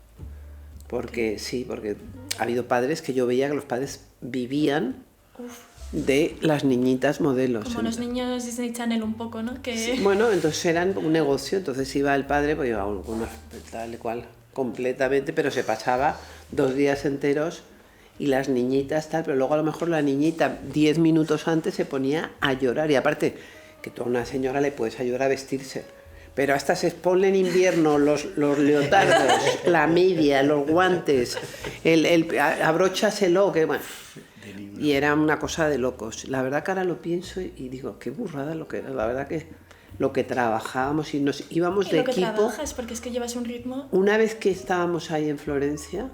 Porque sí, porque ha habido padres que yo veía que los padres vivían de las niñitas modelos. Como los niños Disney Channel un poco, ¿no? Que... Sí, bueno, entonces eran un negocio, entonces iba el padre, pues iba a algunos tal y cual, completamente, pero se pasaba 2 días enteros y las niñitas tal, pero luego a lo mejor la niñita 10 minutos antes se ponía a llorar y aparte que tú a una señora le puedes ayudar a vestirse, pero hasta se expone en invierno los leotardos, la media, los guantes, abróchaselo, que bueno... Y era una cosa de locos. La verdad que ahora lo pienso y digo, qué burrada lo que era. La verdad que lo que trabajábamos y nos íbamos de equipo. ¿Y lo que trabajas? Porque es que llevas un ritmo... Una vez que estábamos ahí en Florencia,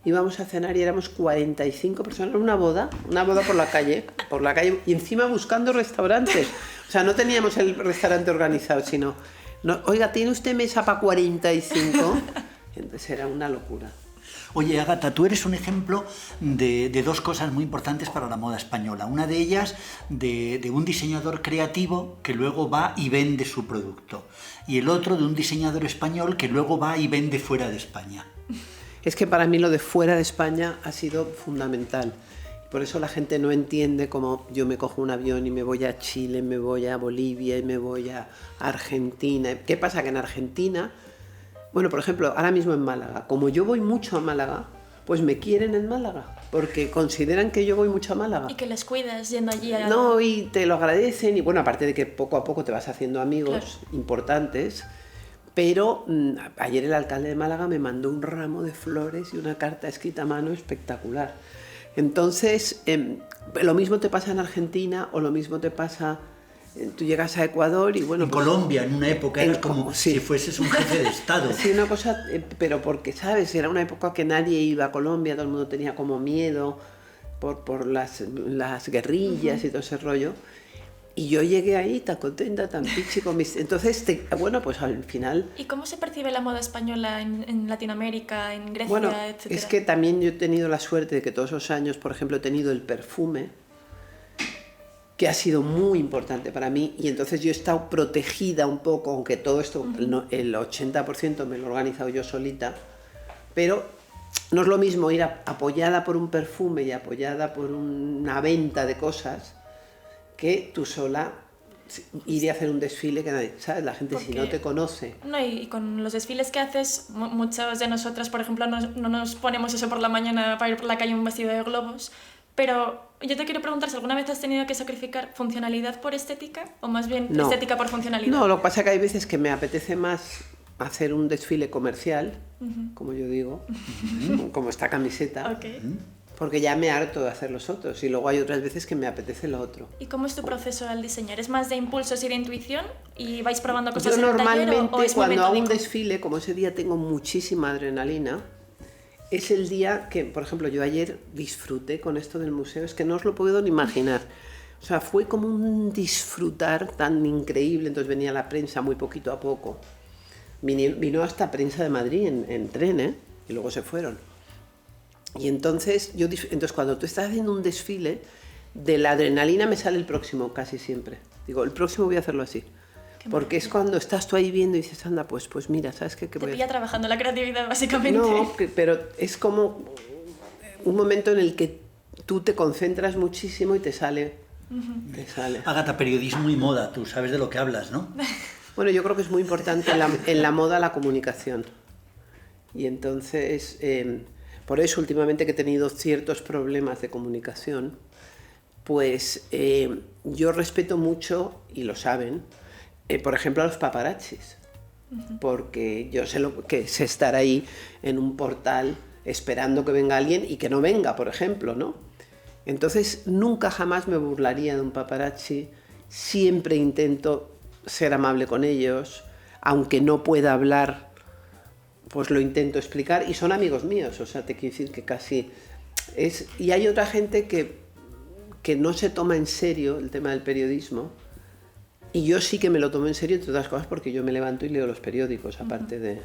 íbamos a cenar y éramos 45 personas. Una boda por la calle, y encima buscando restaurantes. O sea, no teníamos el restaurante organizado, sino... No, oiga, ¿tiene usted mesa para 45? Entonces era una locura. Oye, Ágata, tú eres un ejemplo de 2 cosas muy importantes para la moda española. Una de ellas, de un diseñador creativo que luego va y vende su producto. Y el otro, de un diseñador español que luego va y vende fuera de España. Es que para mí lo de fuera de España ha sido fundamental. Por eso la gente no entiende cómo yo me cojo un avión y me voy a Chile, me voy a Bolivia y me voy a Argentina. ¿Qué pasa? Que en Argentina... Bueno, por ejemplo, ahora mismo en Málaga, como yo voy mucho a Málaga, pues me quieren en Málaga, porque consideran que yo voy mucho a Málaga. Y que les cuidas yendo allí a... No, y te lo agradecen, y bueno, aparte de que poco a poco te vas haciendo amigos claro. importantes, pero ayer el alcalde de Málaga me mandó un ramo de flores y una carta escrita a mano espectacular. Entonces, lo mismo te pasa en Argentina, o lo mismo te pasa... Tú llegas a Ecuador y bueno... En Colombia, en una época, era como si fueses un jefe de Estado. Sí, una cosa... pero porque, ¿sabes? Era una época que nadie iba a Colombia, todo el mundo tenía como miedo por las guerrillas y todo ese rollo. Y yo llegué ahí tan contenta, tan pichi con mis... Entonces, bueno, pues al final... ¿Y cómo se percibe la moda española en Latinoamérica, en Grecia, bueno, etcétera? Es que también yo he tenido la suerte de que todos esos años, por ejemplo, he tenido el perfume, que ha sido muy importante para mí, y entonces yo he estado protegida un poco, aunque todo esto, el 80% me lo he organizado yo solita, pero no es lo mismo ir apoyada por un perfume y apoyada por una venta de cosas, que tú sola ir a hacer un desfile que nadie, ¿sabes? La gente si no te conoce... No, y con los desfiles que haces, muchas de nosotras, por ejemplo, no nos ponemos eso por la mañana para ir por la calle un vestido de globos. Pero yo te quiero preguntar si alguna vez has tenido que sacrificar funcionalidad por estética o más bien estética por funcionalidad. No, lo que pasa es que hay veces que me apetece más hacer un desfile comercial, como yo digo, como esta camiseta, porque ya me harto de hacer los otros y luego hay otras veces que me apetece lo otro. ¿Y cómo es tu proceso al diseñar? ¿Es más de impulsos y de intuición y vais probando cosas yo en el normalmente taller o es muy cuando hago un metódico? desfile, como ese día tengo muchísima adrenalina, es el día que, por ejemplo, yo ayer disfruté con esto del museo, es que no os lo puedo ni imaginar. O sea, fue como un disfrutar tan increíble. Entonces venía la prensa muy poquito a poco. Vino hasta prensa de Madrid en tren, ¿eh? Y luego se fueron. Y entonces cuando tú estás haciendo un desfile, de la adrenalina me sale el próximo casi siempre. Digo, el próximo voy a hacerlo así. Porque es cuando estás tú ahí viendo y dices, anda, pues mira, ¿sabes qué? Te pilla trabajando la creatividad, básicamente. No, pero es como un momento en el que tú te concentras muchísimo y te sale. Te sale. Ágata, periodismo y moda, tú sabes de lo que hablas, ¿no? Bueno, yo creo que es muy importante en la moda la comunicación. Y entonces, por eso últimamente que he tenido ciertos problemas de comunicación, pues yo respeto mucho, y lo saben, por ejemplo a los paparazzis, porque yo sé lo que es estar ahí en un portal esperando que venga alguien y que no venga, por ejemplo, ¿no? Entonces nunca jamás me burlaría de un paparazzi, siempre intento ser amable con ellos, aunque no pueda hablar, pues lo intento explicar, y son amigos míos, o sea, te quiero decir que casi es... Y hay otra gente que no se toma en serio el tema del periodismo, y yo sí que me lo tomo en serio, entre otras cosas porque yo me levanto y leo los periódicos, aparte de...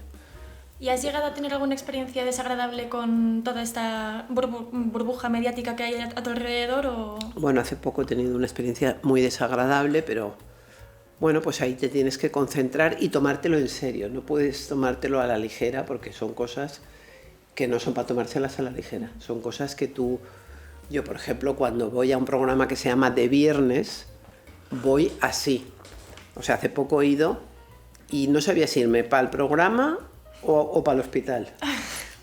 ¿Y has llegado a tener alguna experiencia desagradable con toda esta burbuja mediática que hay a tu alrededor? O... Bueno, hace poco he tenido una experiencia muy desagradable, pero bueno, pues ahí te tienes que concentrar y tomártelo en serio. No puedes tomártelo a la ligera porque son cosas que no son para tomárselas a la ligera. Son cosas que tú... Yo, por ejemplo, cuando voy a un programa que se llama De Viernes, voy así. O sea, hace poco he ido y no sabía si irme para el programa o para el hospital.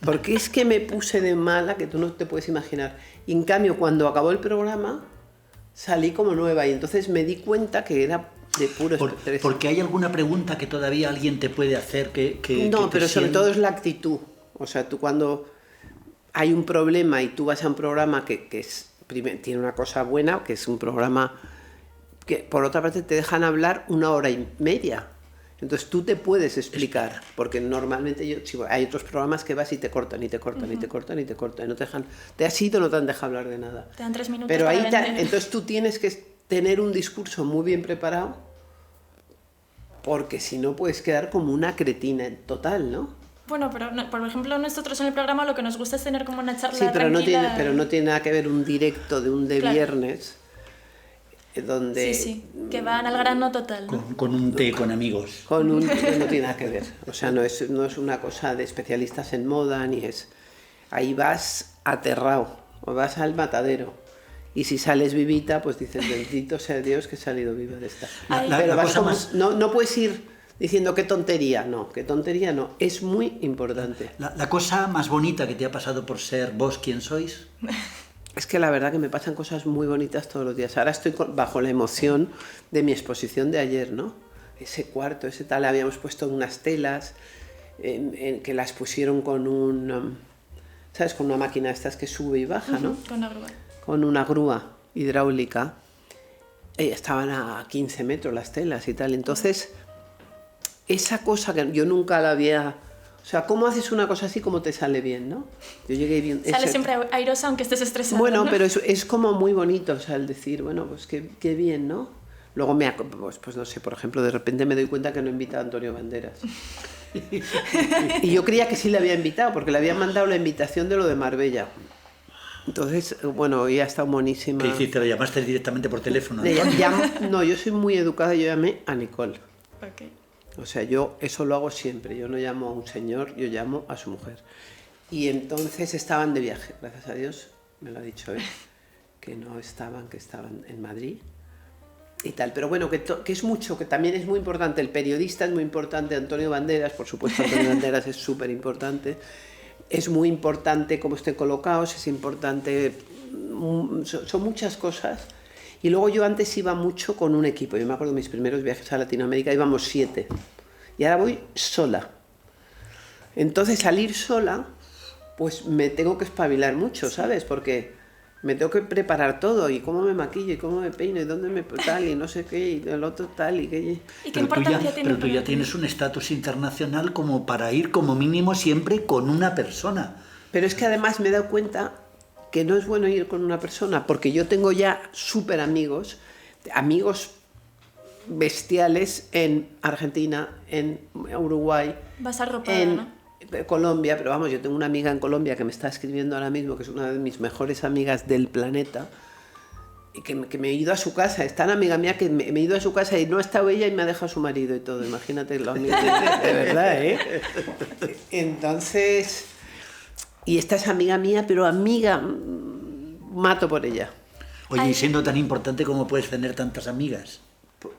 Porque es que me puse de mala que tú no te puedes imaginar. Y en cambio, cuando acabó el programa, salí como nueva y entonces me di cuenta que era de puro estrés. Porque hay alguna pregunta que todavía alguien te puede hacer No, pero sobre todo es la actitud. O sea, tú cuando hay un problema y tú vas a un programa que tiene una cosa buena, que es un programa que por otra parte te dejan hablar 1 hora y media. Entonces tú te puedes explicar, porque normalmente hay otros programas que vas y te cortan, y te cortan, y te cortan, y te cortan, y no te dejan, te has ido, no te han dejado hablar de nada. Te dan 3 minutos pero para ahí vender. entonces tú tienes que tener un discurso muy bien preparado, porque si no puedes quedar como una cretina en total, ¿no? Bueno, pero por ejemplo nosotros en el programa lo que nos gusta es tener como una charla Sí, pero tranquila. no tiene nada que ver un directo de un de Claro. viernes donde... Sí, que van al grano total, ¿no? con un té con amigos. No tiene nada que ver. O sea, no es una cosa de especialistas en moda, ni es... Ahí vas aterrado, o vas al matadero. Y si sales vivita, pues dices, bendito sea Dios que he salido viva de esta. Pero vas como, no puedes ir diciendo qué tontería no, es muy importante. La cosa más bonita que te ha pasado por ser vos quien sois. Es que la verdad que me pasan cosas muy bonitas todos los días. Ahora estoy bajo la emoción de mi exposición de ayer, ¿no? Ese cuarto, ese tal, habíamos puesto unas telas que las pusieron con ¿sabes? Con una máquina de estas que sube y baja, ¿no? Con una grúa. Con una grúa hidráulica. Estaban a 15 metros las telas y tal. Entonces, esa cosa que yo nunca la había... O sea, ¿cómo haces una cosa así como te sale bien, no? Yo llegué bien... Sale siempre airosa aunque estés estresado. Bueno, ¿no? pero es como muy bonito, o sea, el decir, bueno, pues qué bien, ¿no? Luego pues no sé, por ejemplo, de repente me doy cuenta que no he invitado a Antonio Banderas. Y yo creía que sí le había invitado, porque le habían mandado la invitación de lo de Marbella. Entonces, bueno, ya ha estado monísima. ¿Qué hiciste? ¿La llamaste directamente por teléfono? No, yo soy muy educada, yo llamé a Nicole. Okay. O sea, yo eso lo hago siempre, yo no llamo a un señor, yo llamo a su mujer. Y entonces estaban de viaje, gracias a Dios, me lo ha dicho él, que no estaban, que estaban en Madrid y tal. Pero bueno, que es mucho, que también es muy importante, el periodista es muy importante, Antonio Banderas, por supuesto, Antonio Banderas es súper importante, es muy importante cómo estén colocados, es importante, son muchas cosas. Y luego yo antes iba mucho con un equipo, yo me acuerdo de mis primeros viajes a Latinoamérica, íbamos 7, y ahora voy sola. Entonces salir sola, pues me tengo que espabilar mucho, ¿sabes? Porque me tengo que preparar todo, y cómo me maquillo, y cómo me peino, y dónde me tal, y no sé qué, y el otro tal, y qué... ¿Y qué importancia tiene? Pero tú ya tienes un estatus internacional como para ir como mínimo siempre con una persona. Pero es que además me he dado cuenta que no es bueno ir con una persona, porque yo tengo ya súper amigos bestiales en Argentina, en Uruguay, Vas arropada, en ¿no? Colombia, pero vamos, yo tengo una amiga en Colombia que me está escribiendo ahora mismo, que es una de mis mejores amigas del planeta, y que me he ido a su casa, es tan amiga mía que me he ido a su casa y no ha estado ella y me ha dejado su marido y todo, imagínate lo amigo de verdad, ¿eh? Entonces, y esta es amiga mía, pero amiga, mato por ella. Oye, y siendo tan importante, ¿cómo puedes tener tantas amigas?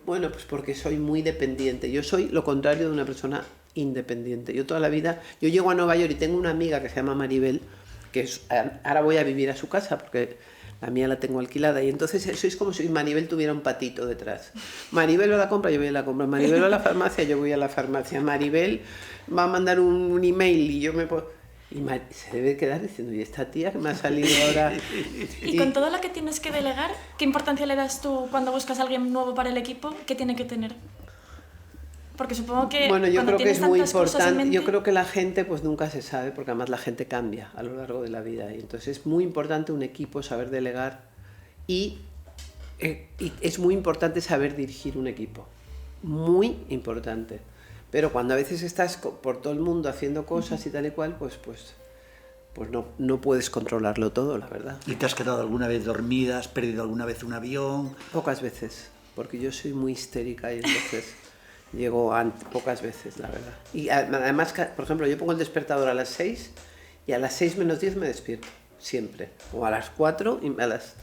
Bueno, pues porque soy muy dependiente. Yo soy lo contrario de una persona independiente. Yo toda la vida, yo llego a Nueva York y tengo una amiga que se llama Maribel, que ahora voy a vivir a su casa porque la mía la tengo alquilada. Y entonces eso es como si Maribel tuviera un patito detrás. Maribel va a la compra, yo voy a la compra. Maribel va a la farmacia, yo voy a la farmacia. Maribel va a mandar un email y yo me puedo... Y se debe quedar diciendo, ¿y esta tía que me ha salido ahora? Y con todo lo que tienes que delegar, ¿qué importancia le das tú cuando buscas a alguien nuevo para el equipo? ¿Qué tiene que tener? Porque supongo que bueno, yo cuando creo que es tienes muy tantas cosas en importante. mente... Yo creo que la gente pues nunca se sabe, porque además la gente cambia a lo largo de la vida. Y entonces es muy importante un equipo, saber delegar y es muy importante saber dirigir un equipo. Muy importante. Pero cuando a veces estás por todo el mundo haciendo cosas y tal y cual, pues no puedes controlarlo todo, la verdad. ¿Y te has quedado alguna vez dormida? ¿Has perdido alguna vez un avión? Pocas veces, porque yo soy muy histérica y entonces llego pocas veces, la verdad. Y además, por ejemplo, yo pongo el despertador a las 6 y a las 6 menos 10 me despierto, siempre. O a las 4 y a las...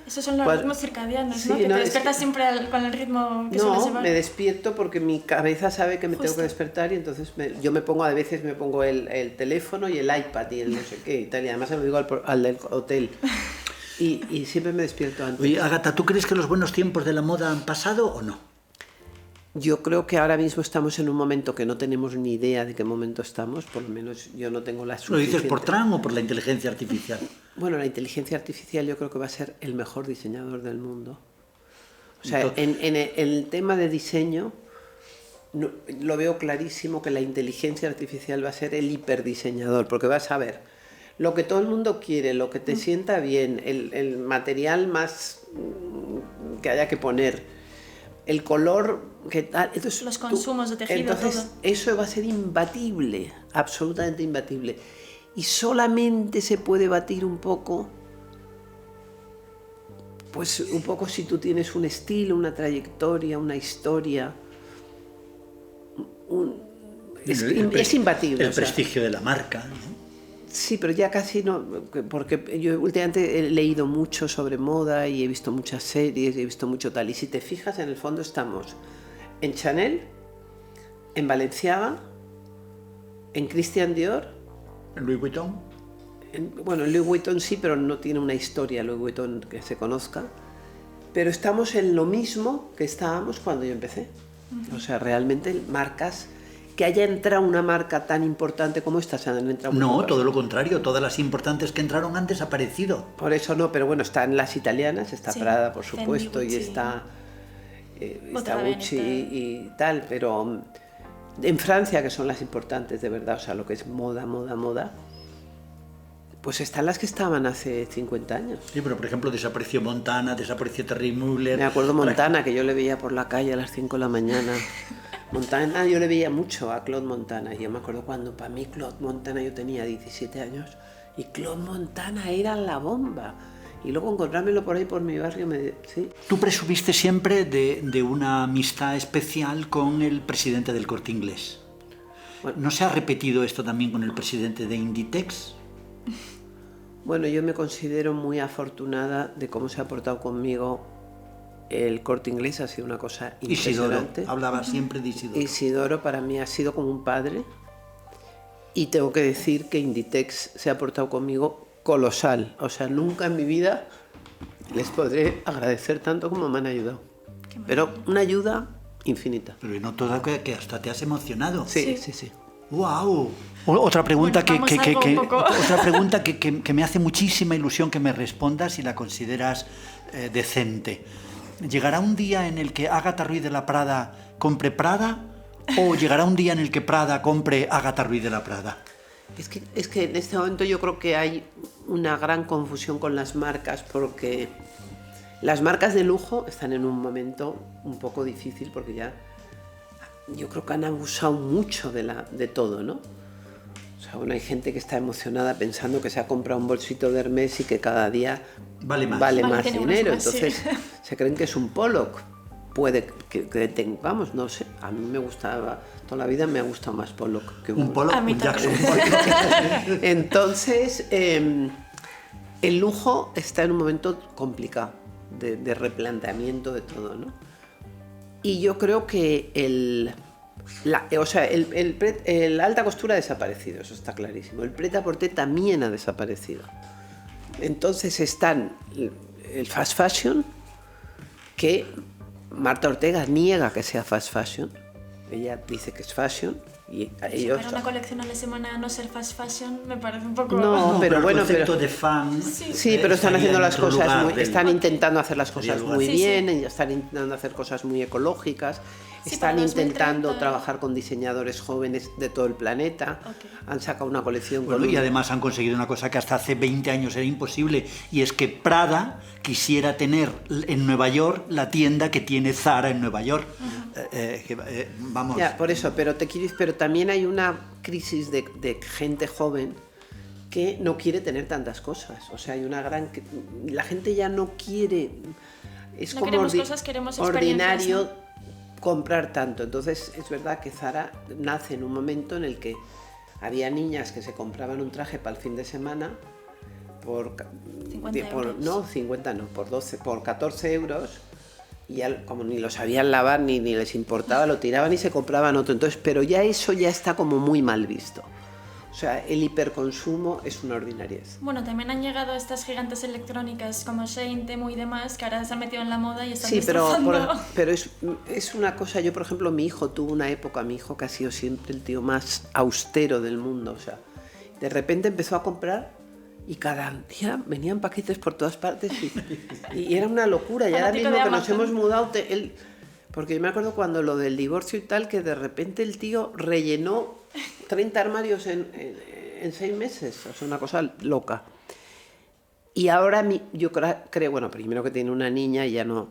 Esos son los ritmos circadianos, sí, ¿no? Que no, te despiertas siempre con el ritmo que sueles No, llevar. me despierto porque mi cabeza sabe que me tengo que despertar y entonces yo me pongo, a veces me pongo el teléfono y el iPad y el no sé qué y tal, y además se lo digo al del hotel y siempre me despierto antes. Oye, Ágata, ¿tú crees que los buenos tiempos de la moda han pasado o no? Yo creo que ahora mismo estamos en un momento que no tenemos ni idea de qué momento estamos, por lo menos yo no tengo la suficiente... ¿Lo dices por Trump o por la inteligencia artificial? Bueno, la inteligencia artificial yo creo que va a ser el mejor diseñador del mundo. O sea, en el tema de diseño lo veo clarísimo que la inteligencia artificial va a ser el hiperdiseñador, porque vas a ver lo que todo el mundo quiere, lo que te sienta bien, el material más que haya que poner, el color, ¿qué tal? Entonces, los consumos de tejido, entonces, todo. eso va a ser imbatible, absolutamente imbatible. Y solamente se puede batir un poco, pues un poco si tú tienes un estilo, una trayectoria, una historia. Es imbatible. El prestigio de la marca, ¿no? Sí, pero ya casi no, porque yo últimamente he leído mucho sobre moda y he visto muchas series y he visto mucho tal. Y si te fijas, en el fondo estamos en Chanel, en Balenciaga, en Christian Dior. ¿En Louis Vuitton? Bueno, en Louis Vuitton sí, pero no tiene una historia Louis Vuitton que se conozca. Pero estamos en lo mismo que estábamos cuando yo empecé. O sea, realmente marcas... Que haya entrado una marca tan importante como esta, se han entrado... No, todo lo contrario, todas las importantes que entraron han desaparecido. Por eso no, pero bueno, están las italianas, está Sí, Prada, por supuesto, Fendi, y Gucci. está Gucci y tal, pero en Francia, que son las importantes de verdad, o sea, lo que es moda, pues están las que estaban hace 50 años. Sí, pero por ejemplo desapareció Montana, desapareció Terry Müller... Me acuerdo Montana, que yo le veía por la calle a las 5 de la mañana... Montana, yo le veía mucho a Claude Montana. Y yo me acuerdo cuando para mí Claude Montana, yo tenía 17 años y Claude Montana era la bomba. Y luego encontrármelo por ahí por mi barrio, sí. Tú presumiste siempre de una amistad especial con el presidente del Corte Inglés. Bueno, ¿No se ha repetido esto también con el presidente de Inditex? Bueno, yo me considero muy afortunada de cómo se ha portado conmigo. El Corte Inglés ha sido una cosa impresionante. Isidoro, hablaba siempre de Isidoro. Isidoro para mí ha sido como un padre. Y tengo que decir que Inditex se ha portado conmigo colosal. O sea, nunca en mi vida les podré agradecer tanto como me han ayudado. Pero una ayuda infinita. Pero no toda que hasta te has emocionado. Sí. ¡Wow! Otra pregunta, Bueno, otra pregunta que me hace muchísima ilusión que me respondas si la consideras decente. ¿Llegará un día en el que Ágata Ruiz de la Prada compre Prada o llegará un día en el que Prada compre Ágata Ruiz de la Prada? Es que en este momento yo creo que hay una gran confusión con las marcas, porque las marcas de lujo están en un momento un poco difícil, porque ya yo creo que han abusado mucho de todo, ¿no? O sea, bueno, hay gente que está emocionada pensando que se ha comprado un bolsito de Hermès y que cada día vale más dinero. Entonces se creen que es un Pollock. Puede que tengamos, no sé, a mí me gustaba, toda la vida me ha gustado más Pollock que un Pollock, un Jackson. Entonces, el lujo está en un momento complicado de replanteamiento de todo, ¿no? Y yo creo que la alta costura ha desaparecido, eso está clarísimo. El prêt-à-porter también ha desaparecido. Entonces están el fast fashion, que Marta Ortega niega que sea fast fashion. Ella dice que es fashion. Y ellos... Para una colección a la semana no ser fast fashion me parece un poco... No, pero bueno, el concepto de fan... Sí, pero están haciendo las cosas están intentando hacer las cosas muy bien, están intentando hacer cosas muy ecológicas, están intentando trabajar con diseñadores jóvenes de todo el planeta, han sacado una colección y además han conseguido una cosa que hasta hace 20 años era imposible, y es que Prada quisiera tener en Nueva York la tienda que tiene Zara en Nueva York. Vamos. Ya, por eso, pero también hay una crisis de gente joven que no quiere tener tantas cosas. O sea, hay una gran... La gente ya no quiere... Es no como queremos cosas, queremos ordinario, ¿no? Comprar tanto. Entonces es verdad que Zara nace en un momento en el que había niñas que se compraban un traje para el fin de semana por 14 euros, y ya, como ni lo sabían lavar ni les importaba, lo tiraban y se compraban otro. Entonces, pero ya eso ya está como muy mal visto. O sea, el hiperconsumo es una ordinariez. Bueno, también han llegado estas gigantes electrónicas como Shein, Temu y demás, que ahora se han metido en la moda y están destrozando. pero es una cosa. Yo, por ejemplo, mi hijo tuvo una época, mi hijo que ha sido siempre el tío más austero del mundo. O sea, de repente empezó a comprar y cada día venían paquetes por todas partes y era una locura. Y ahora mismo que nos hemos mudado... Porque yo me acuerdo cuando lo del divorcio y tal, que de repente el tío rellenó 30 armarios en 6 meses. O sea, una cosa loca. Y ahora yo creo, bueno, primero que tiene una niña y ya no...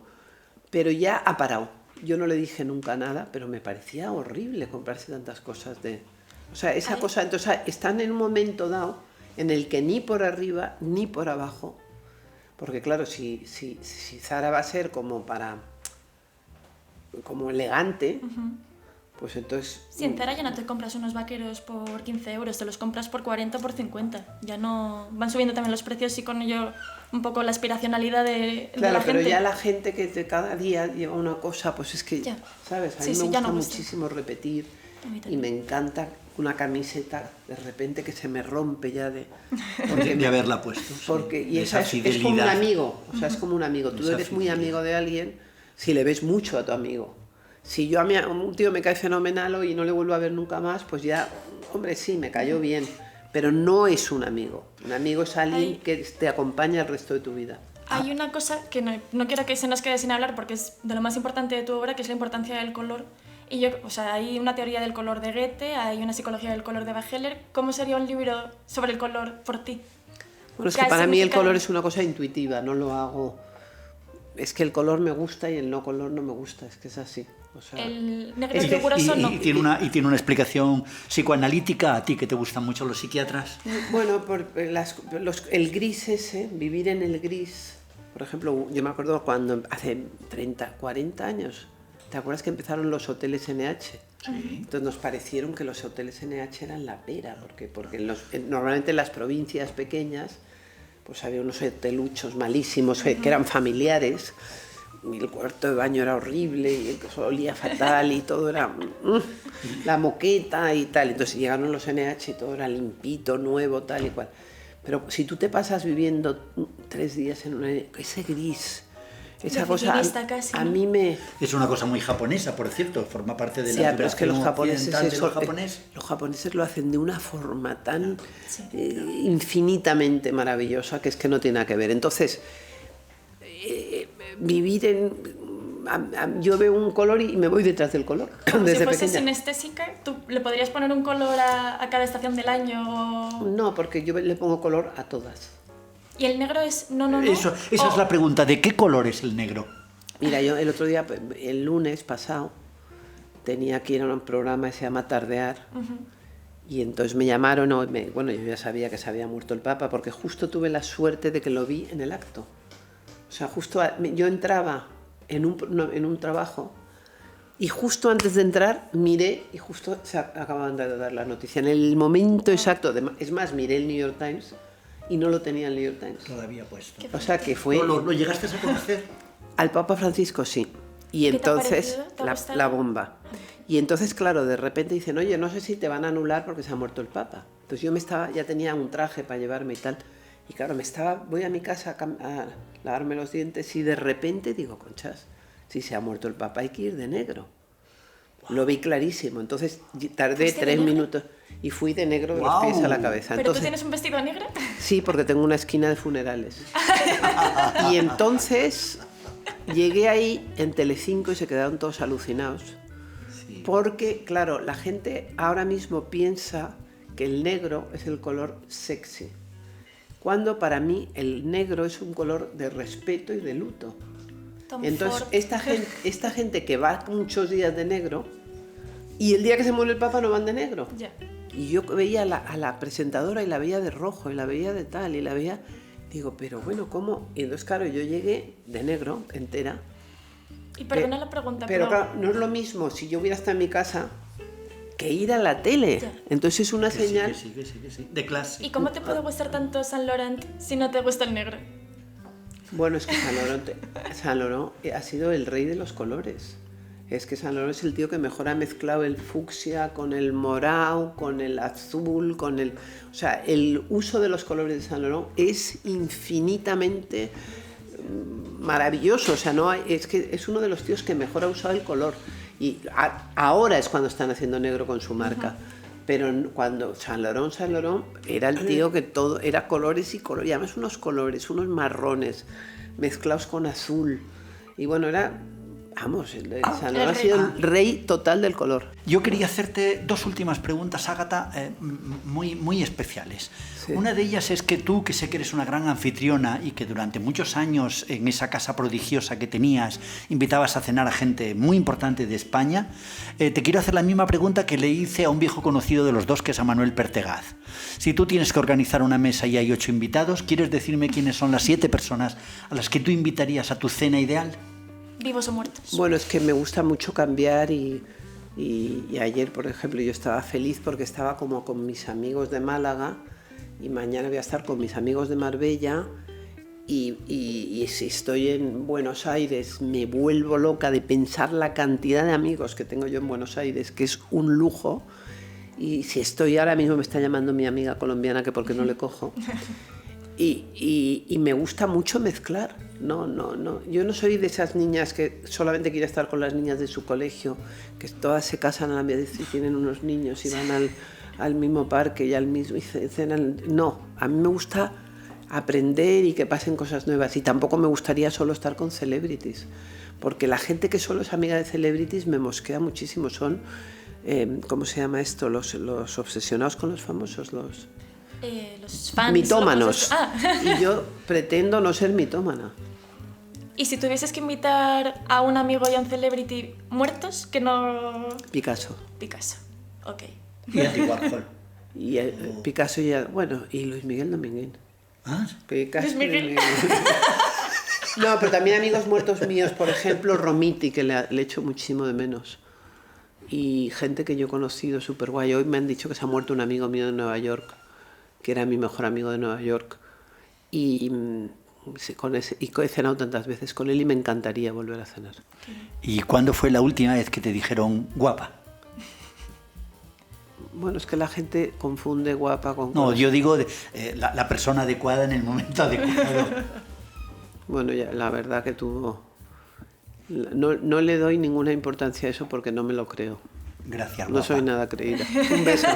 Pero ya ha parado. Yo no le dije nunca nada, pero me parecía horrible comprarse tantas cosas de... O sea, esa cosa... Entonces, están en un momento dado en el que ni por arriba ni por abajo... Porque claro, si Zara va a ser como elegante, pues entonces... Sí, en Zara ya no te compras unos vaqueros por 15 euros, te los compras por 40 o por 50. Ya no... Van subiendo también los precios y con ello un poco la aspiracionalidad de la gente. Claro, pero ya la gente que cada día lleva una cosa, pues es que, ya. ¿Sabes? A mí me gusta muchísimo repetir y me encanta una camiseta de repente que se me rompe ya de haberla puesto. Porque, y esa es como un amigo, o sea, es como un amigo. Tú eres muy amigo de alguien si le ves mucho a tu amigo. Si yo a un tío me cae fenomenal y no le vuelvo a ver nunca más, pues ya, hombre, sí, me cayó bien, pero no es un amigo. Un amigo es alguien que te acompaña el resto de tu vida. Hay una cosa que no quiero que se nos quede sin hablar porque es de lo más importante de tu obra, que es la importancia del color. Y hay una teoría del color de Goethe, hay una psicología del color de Bacheller. ¿Cómo sería un libro sobre el color por ti? Bueno, es que para mí el color es una cosa intuitiva, no lo hago... Es que el color me gusta y el no color no me gusta, es que es así. O sea, el negro y riguroso no. Y tiene una explicación psicoanalítica a ti, que te gustan mucho los psiquiatras. Bueno, el gris ese, vivir en el gris. Por ejemplo, yo me acuerdo cuando hace 30, 40 años, ¿te acuerdas que empezaron los hoteles NH? Sí. Entonces nos parecieron que los hoteles NH eran la pera, porque normalmente en las provincias pequeñas pues había unos hoteluchos malísimos que eran familiares, y el cuarto de baño era horrible, y olía fatal, y todo era la moqueta y tal. Entonces llegaron los NH y todo era limpito, nuevo, tal y cual. Pero si tú te pasas viviendo 3 días en ese gris, esa cosa a mí me... Es una cosa muy japonesa, por cierto, forma parte de la... Sí, pero es que los japoneses lo hacen de una forma tan infinitamente maravillosa que es que no tiene nada que ver. Entonces, vivir yo veo un color y me voy detrás del color. Como desde si fuese pequeña. sinestésica, ¿tú le podrías poner un color a cada estación del año? No, porque yo le pongo color a todas. ¿Y el negro es no? Esa es la pregunta, ¿de qué color es el negro? Mira, yo el otro día, el lunes pasado, tenía que ir a un programa que se llama Tardear. Y entonces me llamaron, bueno, yo ya sabía que se había muerto el Papa, porque justo tuve la suerte de que lo vi en el acto. O sea, justo yo entraba en un trabajo y justo antes de entrar miré y justo se acababan de dar la noticia. En el momento exacto, es más, miré el New York Times y no lo tenía el New York Times. Todavía puesto. O sea, que fue... ¿Lo llegaste a conocer? Al Papa Francisco sí. Y ¿Qué te ha entonces parecido? ¿Te ha gustado? la bomba. Y entonces, claro, de repente dicen, oye, no sé si te van a anular porque se ha muerto el Papa. Entonces yo ya tenía un traje para llevarme y tal. Y claro, voy a mi casa a lavarme los dientes y de repente digo, conchas, si se ha muerto el Papa hay que ir de negro. Lo vi clarísimo. Entonces tardé 3 minutos y fui de negro de los pies a la cabeza. ¿Pero Entonces, tú tienes un vestido negro? sí, porque tengo una esquina de funerales. Y entonces llegué ahí en Telecinco y se quedaron todos alucinados. Sí. Porque, claro, la gente ahora mismo piensa que el negro es el color sexy. Cuando para mí el negro es un color de respeto y de luto. Tom Entonces, Ford. esta gente que va muchos días de negro y el día que se muere el Papa no van de negro. Ya. Y yo veía a la presentadora y la veía de rojo y la veía de tal y la veía... Digo, pero bueno, ¿cómo? Y entonces, claro, yo llegué de negro, entera. Y perdona la pregunta, pero claro, no es lo mismo si yo hubiera estado en mi casa que ir a la tele. Ya. Entonces es una señal... Sí. De clase. ¿Y cómo te puede gustar tanto Saint Laurent si no te gusta el negro? Bueno, es que Saint Laurent ha sido el rey de los colores. Es que Saint Laurent es el tío que mejor ha mezclado el fucsia con el morado, con el azul, con el... O sea, el uso de los colores de Saint Laurent es infinitamente maravilloso. O sea, es que es uno de los tíos que mejor ha usado el color. Y ahora es cuando están haciendo negro con su marca. Pero cuando Saint Laurent era el tío que todo era colores y colores. Y además unos colores, unos marrones mezclados con azul. Y bueno, era... Vamos, Saint Laurent ha sido el rey total del color. Yo quería hacerte 2 últimas preguntas, Ágata, muy especiales. Sí. Una de ellas es que tú, que sé que eres una gran anfitriona y que durante muchos años en esa casa prodigiosa que tenías invitabas a cenar a gente muy importante de España, te quiero hacer la misma pregunta que le hice a un viejo conocido de los dos, que es a Manuel Pertegaz. Si tú tienes que organizar una mesa y hay 8 invitados, ¿quieres decirme quiénes son las 7 personas a las que tú invitarías a tu cena ideal? ¿Vivos o muertos? Bueno, es que me gusta mucho cambiar y ayer, por ejemplo, yo estaba feliz porque estaba como con mis amigos de Málaga y mañana voy a estar con mis amigos de Marbella y si estoy en Buenos Aires me vuelvo loca de pensar la cantidad de amigos que tengo yo en Buenos Aires, que es un lujo. Y si estoy ahora mismo, me está llamando mi amiga colombiana que por qué no le cojo. Y me gusta mucho mezclar. No. Yo no soy de esas niñas que solamente quiere estar con las niñas de su colegio, que todas se casan a la vez y tienen unos niños y van al mismo parque y al mismo y cenan. No, a mí me gusta aprender y que pasen cosas nuevas. Y tampoco me gustaría solo estar con celebrities, porque la gente que solo es amiga de celebrities me mosquea muchísimo. Son, ¿cómo se llama esto? Los obsesionados con los famosos, los fans, mitómanos. Y yo pretendo no ser mitómana. ¿Y si tuvieses que invitar a un amigo y a un celebrity muertos, que no...? Picasso, ok. Y Andy Warhol. Y Picasso y... Bueno, y Luis Miguel Dominguín. ¿Ah? Picasso, Luis Miguel. No, pero también amigos muertos míos, por ejemplo, Romiti, que le echo muchísimo de menos. Y gente que yo he conocido súper guay. Hoy me han dicho que se ha muerto un amigo mío de Nueva York, que era mi mejor amigo de Nueva York. Y he cenado tantas veces con él y me encantaría volver a cenar. ¿Y cuándo fue la última vez que te dijeron guapa? Bueno, es que la gente confunde guapa con... No, yo digo la persona adecuada en el momento adecuado. Bueno, ya, la verdad que tuvo... No le doy ninguna importancia a eso porque no me lo creo. Gracias, guapa. No soy nada creída. Un beso.